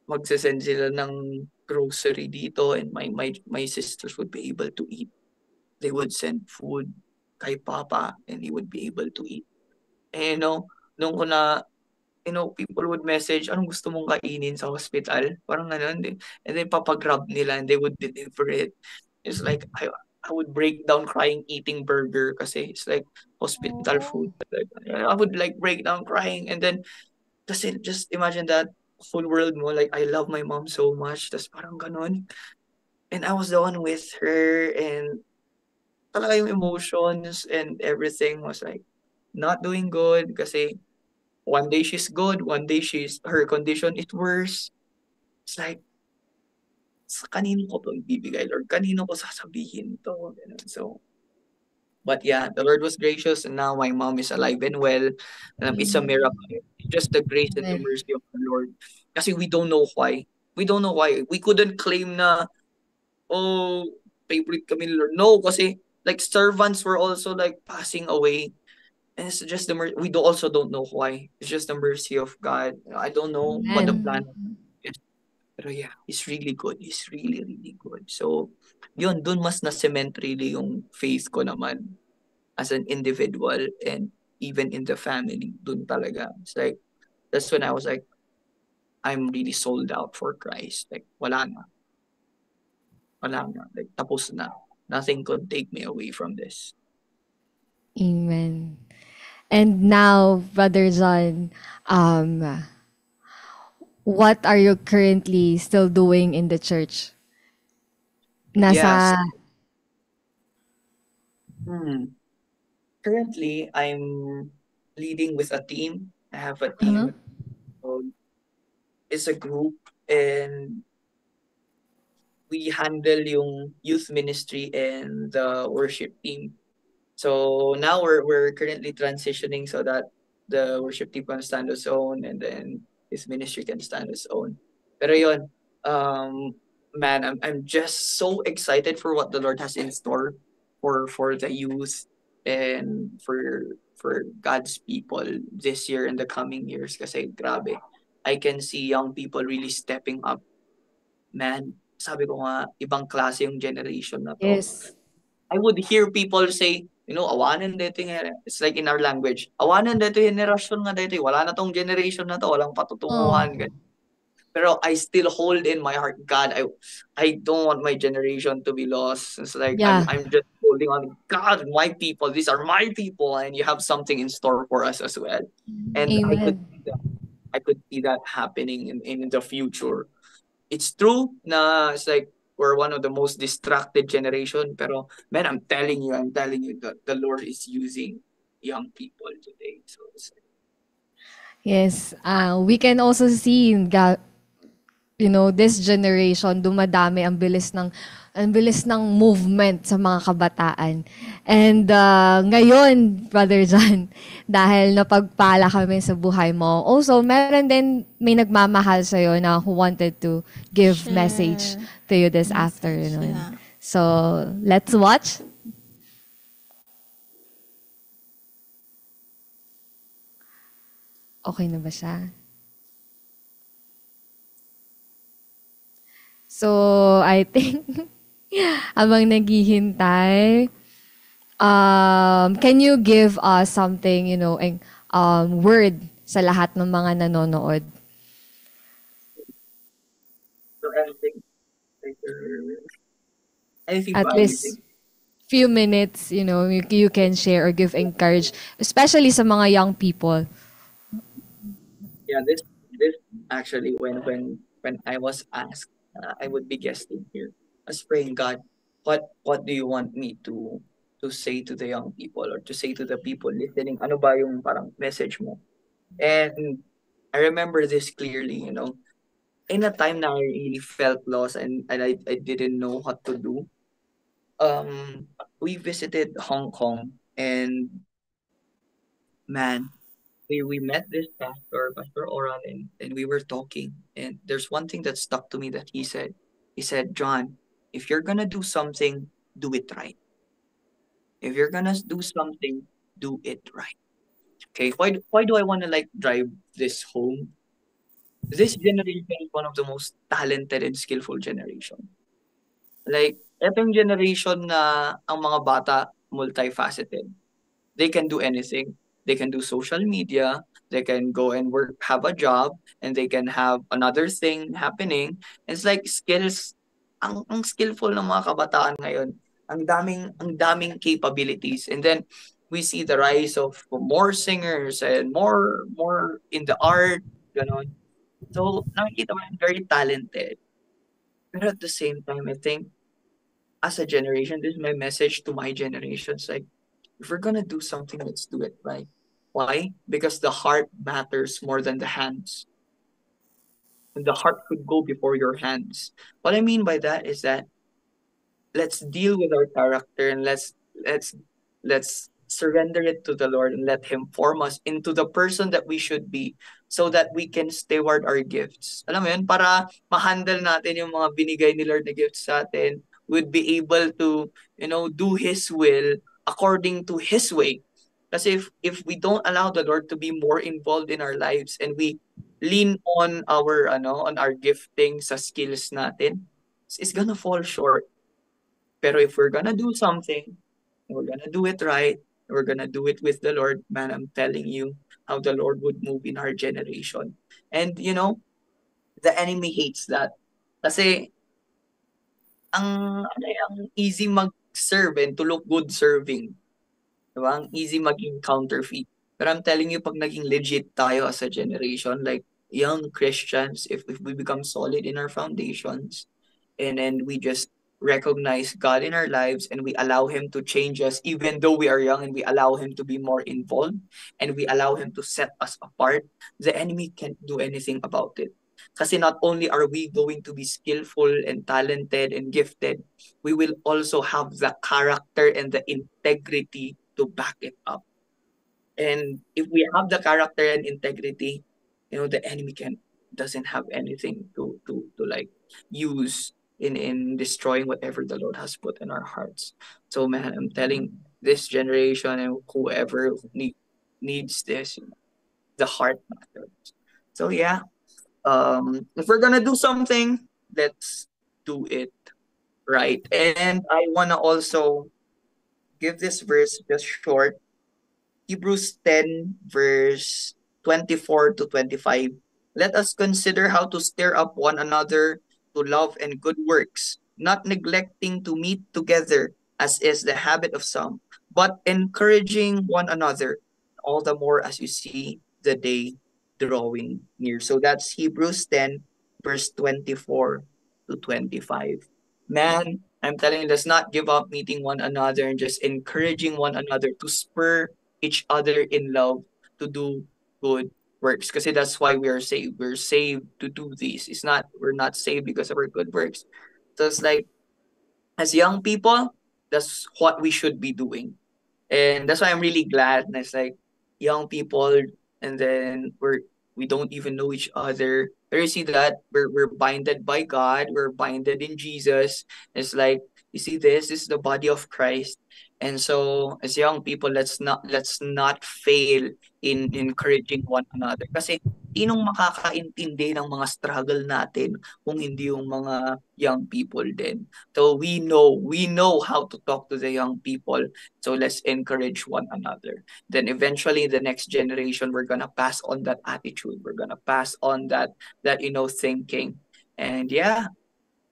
magsasend sila ng grocery dito and my sisters would be able to eat. They would send food kay Papa and he would be able to eat. Nung ko na people would message, anong gusto mong kainin sa hospital? Parang ganun. And then papagrab nila and they would deliver it. It's like, I would break down crying eating burger kasi it's like hospital food. Like, I would like break down crying and then kasi just imagine that full world mo, like I love my mom so much. Tas parang ganun. And I was the one with her and talaga yung emotions and everything was like not doing good kasi one day she's good, one day her condition is worse. It's like, sa kanino ko to ibibigay, Lord? Kanino ko sasabihin to? Ganun. So, but yeah, the Lord was gracious and now my mom is alive and well. It's a miracle. It's just the grace and the Amen. mercy of the Lord. Kasi we don't know why. We don't know why. We couldn't claim na, oh, favorite kami ni Lord. No, kasi like servants were also like passing away. And it's just the mercy. We also don't know why. It's just the mercy of God. I don't know what the plan Amen. is. Pero yeah, He's really good. He's really, really good. So, yun, dun mas na-cement really yung faith ko naman as an individual and even in the family. Dun talaga. It's like, that's when I was like, I'm really sold out for Christ. Like, wala na. Wala na. Like, tapos na. Nothing could take me away from this. Amen. And now, Brother John, what are you currently still doing in the church? Yes. Nasa, Currently, I'm leading with a team. I have a uh team. It's a group and we handle yung youth ministry and the worship team. So now we're currently transitioning so that the worship team can stand on its own and then his ministry can stand on its own. Pero yun, man, I'm just so excited for what the Lord has in store for the youth and for God's people this year and the coming years. Kasi grabe, I can see young people really stepping up. Man, sabi ko nga, ibang klase yung generation na to. yes. I would hear people say, awanan dito it's like in our language, awanan dito generation nga dito, wala na tong generation na to, walang Oh, patutunguhan. Pero I still hold in my heart, God, I don't want my generation to be lost. It's like yeah. I'm just holding on, God, my people, these are my people, and you have something in store for us as well. And Amen. I could see that happening in the future. It's true na it's like we're one of the most distracted generation, pero man, I'm telling you that the Lord is using young people today. So it's Yes. We can also see, this generation, dumadami ang bilis ng movement sa mga kabataan. And ngayon, Brother John, dahil napagpala kami sa buhay mo, also, meron din may nagmamahal sa'yo na who wanted to give message to you this afternoon. yeah. So, let's watch. Okay na ba siya? So, I think, habang naghihintay, can you give us something, word sa lahat ng mga nanonood? so anything At least amazing. few minutes, you can share or give encourage, especially sa mga young people. Yeah, this actually when I was asked, I would be guesting here. I was praying, God, what do you want me to say to the young people or to say to the people listening? Ano ba yung parang message mo? And I remember this clearly, in a time na I really felt lost and I didn't know what to do. We visited Hong Kong and man, we met this pastor, Pastor Oran, and we were talking. And there's one thing that stuck to me that he said. He said, John, if you're gonna do something, do it right. If you're gonna do something, do it right. Okay, why do I wanna like drive this home? This generation is one of the most talented and skillful generation. Like, etong generation na ang mga bata multifaceted. They can do anything. They can do social media. They can go and work, have a job, and they can have another thing happening. It's like skills. Ang skillful ng mga kabataan ngayon. Ang daming capabilities. And then we see the rise of more singers and more in the art, ganon. So nakikita mo very talented. But at the same time, I think as a generation, this is my message to my generation. It's like, if we're gonna do something, let's do it right. Why? Because the heart matters more than the hands. And the heart could go before your hands. What I mean by that is that let's deal with our character and let's surrender it to the Lord and let Him form us into the person that we should be so that we can steward our gifts. Alam mo yun? Para ma-handle natin yung mga binigay ni Lord na gifts sa atin, we'd be able to, do His will according to His way. Kasi if we don't allow the Lord to be more involved in our lives and we lean on our gifting sa skills natin, it's gonna fall short. Pero if we're gonna do something, we're gonna do it right, we're gonna do it with the Lord, man, I'm telling you how the Lord would move in our generation. And the enemy hates that. Kasi ang easy mag-serve and to look good serving. Diba? Ang easy maging counterfeit. But I'm telling you, pag naging legit tayo as a generation, like young Christians, if we become solid in our foundations, and then we just recognize God in our lives and we allow Him to change us even though we are young, and we allow Him to be more involved and we allow Him to set us apart, the enemy can't do anything about it. Kasi not only are we going to be skillful and talented and gifted, we will also have the character and the integrity to back it up. And if we have the character and integrity, the enemy doesn't have anything to like use in destroying whatever the Lord has put in our hearts. So man, I'm telling this generation and whoever needs this, the heart matters. So yeah, if we're gonna do something, let's do it right. And I wanna also give this verse just short. Hebrews 10, verse 24 to 25. Let us consider how to stir up one another to love and good works, not neglecting to meet together, as is the habit of some, but encouraging one another, all the more as you see the day drawing near. So that's Hebrews 10, verse 24 to 25. Man, I'm telling you, let's not give up meeting one another and just encouraging one another to spur each other in love to do good works. Kasi that's why we are saved. We're saved to do these. We're not saved because of our good works. So it's like, as young people, that's what we should be doing. And that's why I'm really glad. And it's like young people, and then we don't even know each other. But you see that we're binded by God, we're binded in Jesus. It's like, you see, this is the body of Christ. And so as young people, let's not fail in encouraging one another. Kasi sinong makakaintindi ng mga struggle natin kung hindi yung mga young people din. So we know how to talk to the young people. So let's encourage one another. Then eventually the next generation, we're gonna pass on that attitude. We're gonna pass on that thinking. And yeah,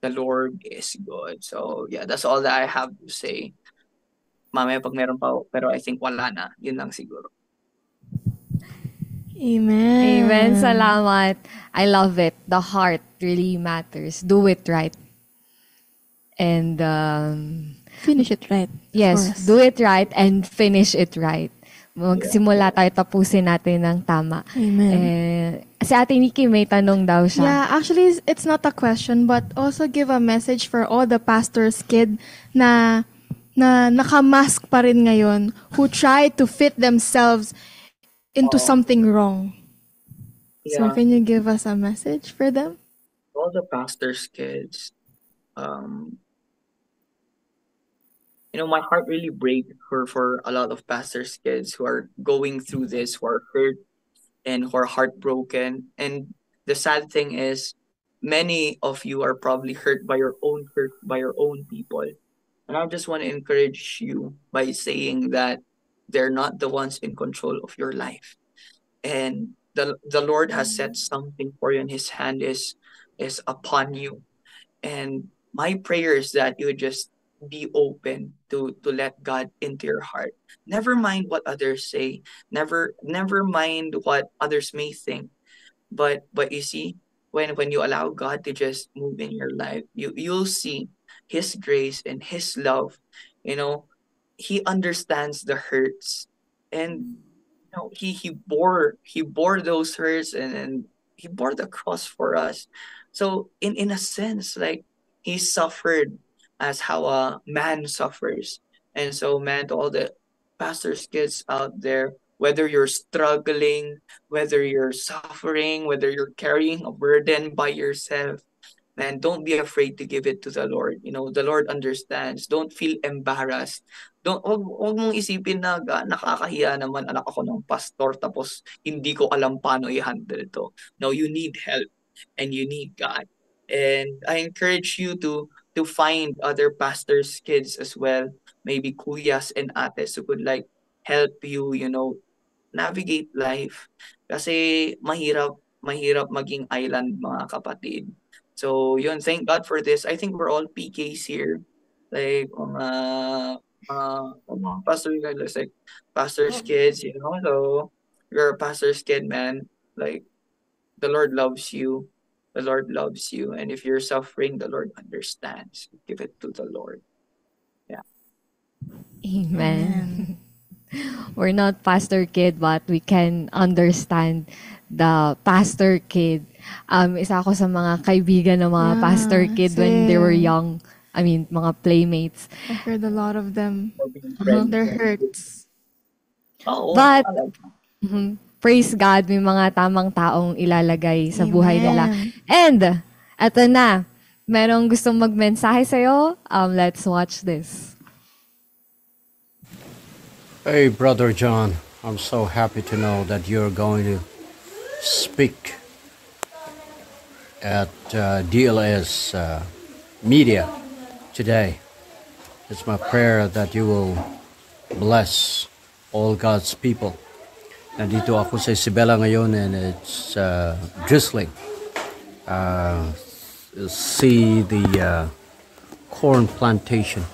the Lord is good. So yeah, that's all that I have to say. Mamaya pag meron pa, pero I think wala na. Yun lang siguro. Amen. Amen. Salamat. I love it. The heart really matters. Do it right. And Finish it right. yes, do it right and finish it right. Magsimula tayo, tapusin natin ng tama. Amen. Si Ate Nikki may tanong daw siya. Yeah, actually, it's not a question, but also give a message for all the pastor's kid na nakamask pa rin ngayon, who try to fit themselves into something wrong. So Yeah. can you give us a message for them? All the pastors' kids, my heart really breaks for a lot of pastors' kids who are going through this, who are hurt and who are heartbroken. And the sad thing is, many of you are probably hurt by your own people. And I just want to encourage you by saying that they're not the ones in control of your life. and the Lord has set something for you, and His hand is upon you. And my prayer is that you would just be open to let God into your heart. Never mind what others say. Never mind what others may think. But you see, when you allow God to just move in your life, you'll see His grace and His love. You know, He understands the hurts, and he bore those hurts, and he bore the cross for us. So in a sense, like, he suffered as how a man suffers. And so, man, to all the pastors kids out there, whether you're struggling, whether you're suffering, whether you're carrying a burden by yourself, man, don't be afraid to give it to the Lord. The Lord understands. Don't feel embarrassed. Wag mong isipin na nakakahiya naman, anak ako ng pastor tapos hindi ko alam paano i-handle to. No, you need help and you need God. And I encourage you to find other pastors' kids as well, maybe kuyas and ates who could like help you, navigate life. Kasi mahirap maging island, mga kapatid. So, yun, thank God for this. I think we're all PKs here. Like, mga pastor guys, like, pastor's kids, So, you're a pastor's kid, man. Like, the Lord loves you. The Lord loves you. And if you're suffering, the Lord understands. Give it to the Lord. Yeah. Amen. We're not pastor kid, but we can understand the pastor kid. Isa ako sa mga kaibigan ng mga Yeah, pastor kid when they were same. young. I mean, mga playmates. I heard a lot of them. For being friends. Their hurts. Oo, But, I like that. praise God, may mga tamang taong ilalagay sa buhay nila. Amen. And, eto na, merong gustong magmensahe sa'yo. Let's watch this. Hey, Brother John, I'm so happy to know that you're going to speak at DLS Media today. It's my prayer that you will bless all God's people. Nandito ako sa Isabela ngayon, and it's drizzling. See the corn plantation.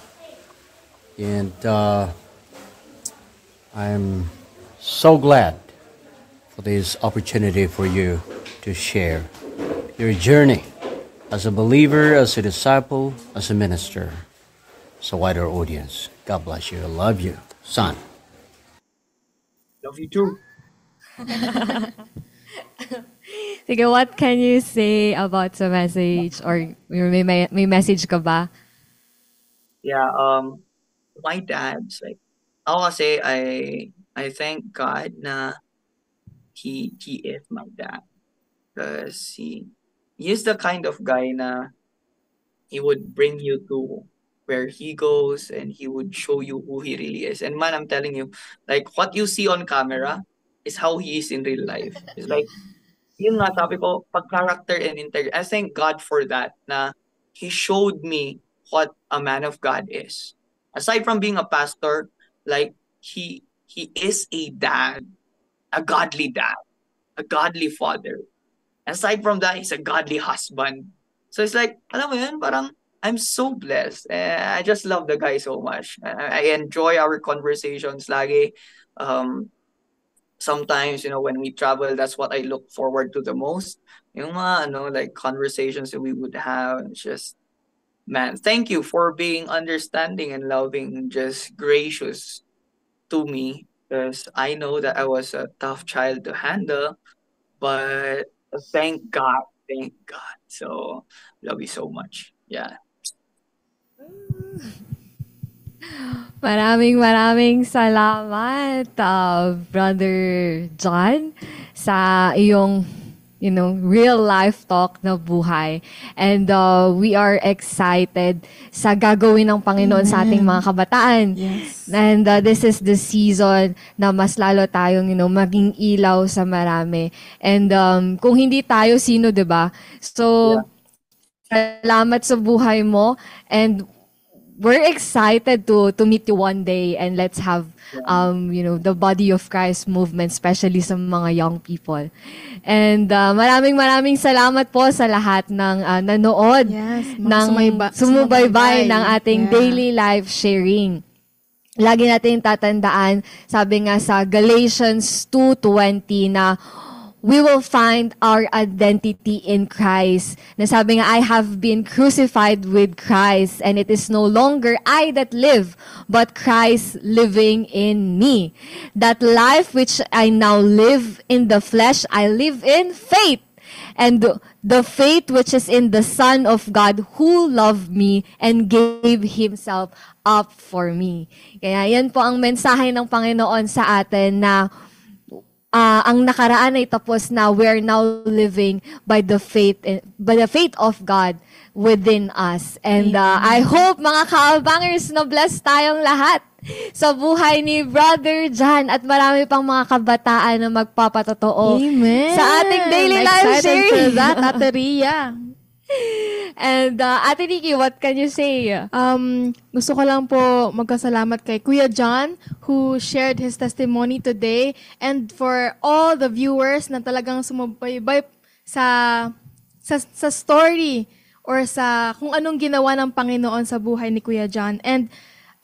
And I'm so glad for this opportunity for you to share your journey as a believer, as a disciple, as a minister. So wider audience. God bless you. I love you, son. Love you too. Sige, what can you say about the message? Or may message ka ba? Yeah, my dad's like, ako kasi I thank God na he is my dad, because he's the kind of guy na he would bring you to where he goes, and he would show you who he really is. And man, I'm telling you, like, what you see on camera is how he is in real life. It's like, yun nga, sabi ko, pag character and integrity, I thank God for that, na He showed me what a man of God is. Aside from being a pastor, like, he is a dad, a godly dad, a godly father. Aside from that, he's a godly husband. So it's like, alam mo yun, parang, I'm so blessed. I just love the guy so much. I enjoy our conversations lagi. Sometimes, when we travel, that's what I look forward to the most. Yung mga, like, conversations that we would have. It's just, man, thank you for being understanding and loving, just gracious to me. Because I know that I was a tough child to handle, but thank God. Thank God. So, love you so much. Yeah. Maraming salamat, Brother John, sa iyong, real life talk na buhay. And we are excited sa gagawin ng Panginoon sa ating mga kabataan. Yes. And this is the season na mas lalo tayong, maging ilaw sa marami. And kung hindi tayo, sino, 'di ba? So, salamat sa buhay mo, and we're excited to meet you one day, and let's have the Body of Christ movement, especially sa mga young people. And maraming salamat po sa lahat ng nanood, ng sumubaybay ng ating daily life sharing. Lagi natin tatandaan, sabi nga sa Galatians 2:20 na we will find our identity in Christ. Na sabi nga, I have been crucified with Christ, and it is no longer I that live, but Christ living in me. That life which I now live in the flesh, I live in faith. And the faith which is in the Son of God who loved me and gave Himself up for me. Kaya yan po ang mensahe ng Panginoon sa atin na ang nakaraan ay tapos na. We're now living by the faith of God within us. And I hope mga kaabangers na blessed tayong lahat sa buhay ni Brother John at marami pang mga kabataan na magpapatotoo sa ating daily life sharing. Excited for that, Ate Rhea. And Ate Nikki, what can you say? Gusto ko lang po magkasalamat kay Kuya John who shared his testimony today, and for all the viewers na talagang sumubaybay sa story or sa kung anong ginawa ng Panginoon sa buhay ni Kuya John. And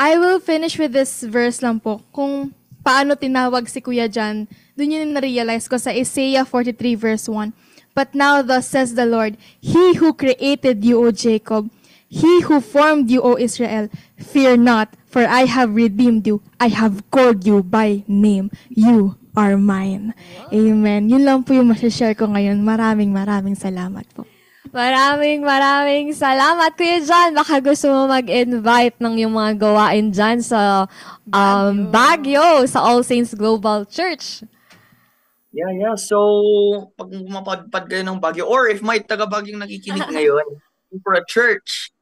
I will finish with this verse lang po, kung paano tinawag si Kuya John. Doon yun na-realize ko sa Isaiah 43 verse 1. But now thus says the Lord, He who created you, O Jacob, He who formed you, O Israel, fear not, for I have redeemed you. I have called you by name. You are mine. Amen. Yun lang po yung masashare ko ngayon. Maraming salamat po. Maraming salamat, Kuya John. Baka gusto mo mag-invite ng yung mga gawain dyan sa Baguio, sa All Saints Global Church. Yeah. So, pag mapadpad kayo ng Baguio, or if may taga-Baguio nakikinig ngayon, for a church,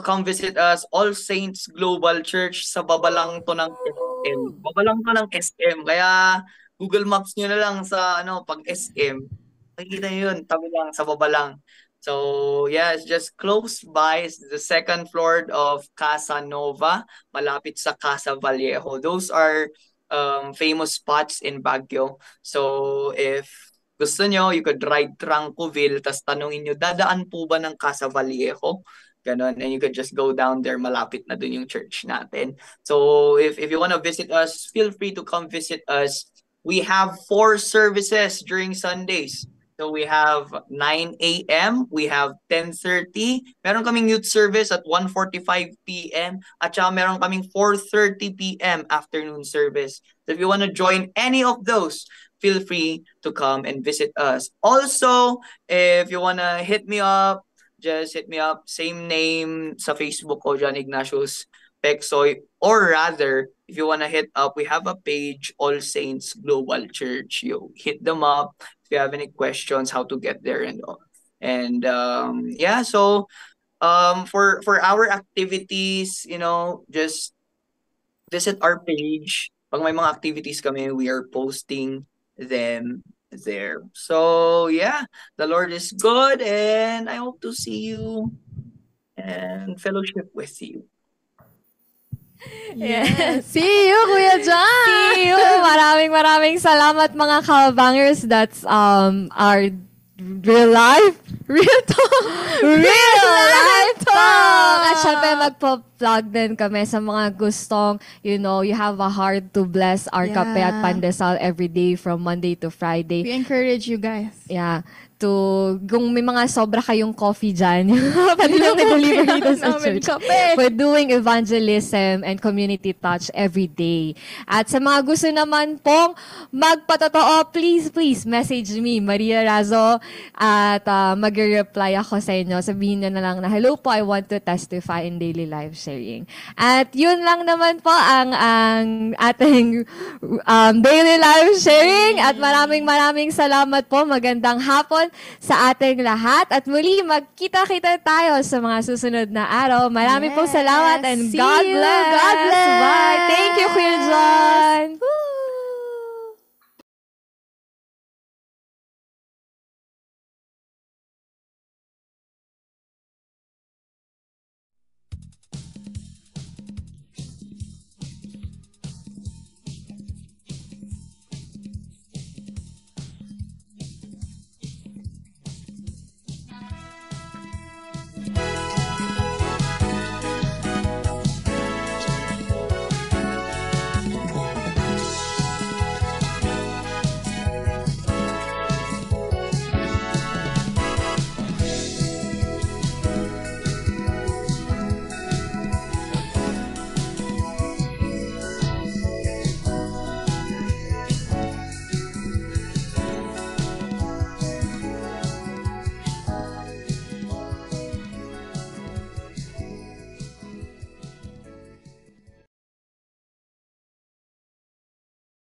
come visit us, All Saints Global Church, sa baba lang to ng SM. Baba lang to ng SM. Kaya, Google Maps nyo na lang sa, pag SM. Nakikita nyo yun, tabi lang, sa baba lang. So, yeah, it's just close by. It's the second floor of Casa Nova, malapit sa Casa Vallejo. Those are famous spots in Baguio. So, if gusto nyo, you could ride Trancoville, tas tanungin nyo, dadaan po ba ng Casa Vallejo? Ganon. And you could just go down there, malapit na dun yung church natin. So, if you want to visit us, feel free to come visit us. We have 4 services during Sundays. So we have 9 a.m., we have 10:30, meron kaming youth service at 1:45 p.m., at saka meron kaming 4:30 p.m. afternoon service. So if you want to join any of those, feel free to come and visit us. Also, if you want to hit me up, just hit me up, same name sa Facebook ko, John Ignatius Pecsoy, or rather, if you want to hit up, we have a page, All Saints Global Church. You hit them up if you have any questions, how to get there and all. And so for our activities, just visit our page. Pag may mga activities kami, we are posting them there. So yeah, the Lord is good, and I hope to see you and fellowship with you. Yes. See you, Kuya John! See you! Maraming salamat, mga kabangers. That's our real life. Real life talk! At syempre, magpo-plug din kami sa mga gustong, you have a heart to bless our kape at pandesal every day from Monday to Friday. We encourage you guys. Yeah. Kung may mga sobra kayong coffee dyan, pwede lang na-deliver dito sa church. We're doing evangelism and community touch every day. At sa mga gusto naman pong magpatotoo, please message me, Maria Razo, at mag-reply ako sa inyo. Sabihin nyo na lang na, hello po, I want to testify in daily life sharing. At yun lang naman po ang ating daily life sharing. At maraming salamat po. Magandang hapon sa ating lahat. At muli, magkita-kita tayo sa mga susunod na araw. Marami pong salamat and God bless. God bless. Bye. Thank you, Kuya John.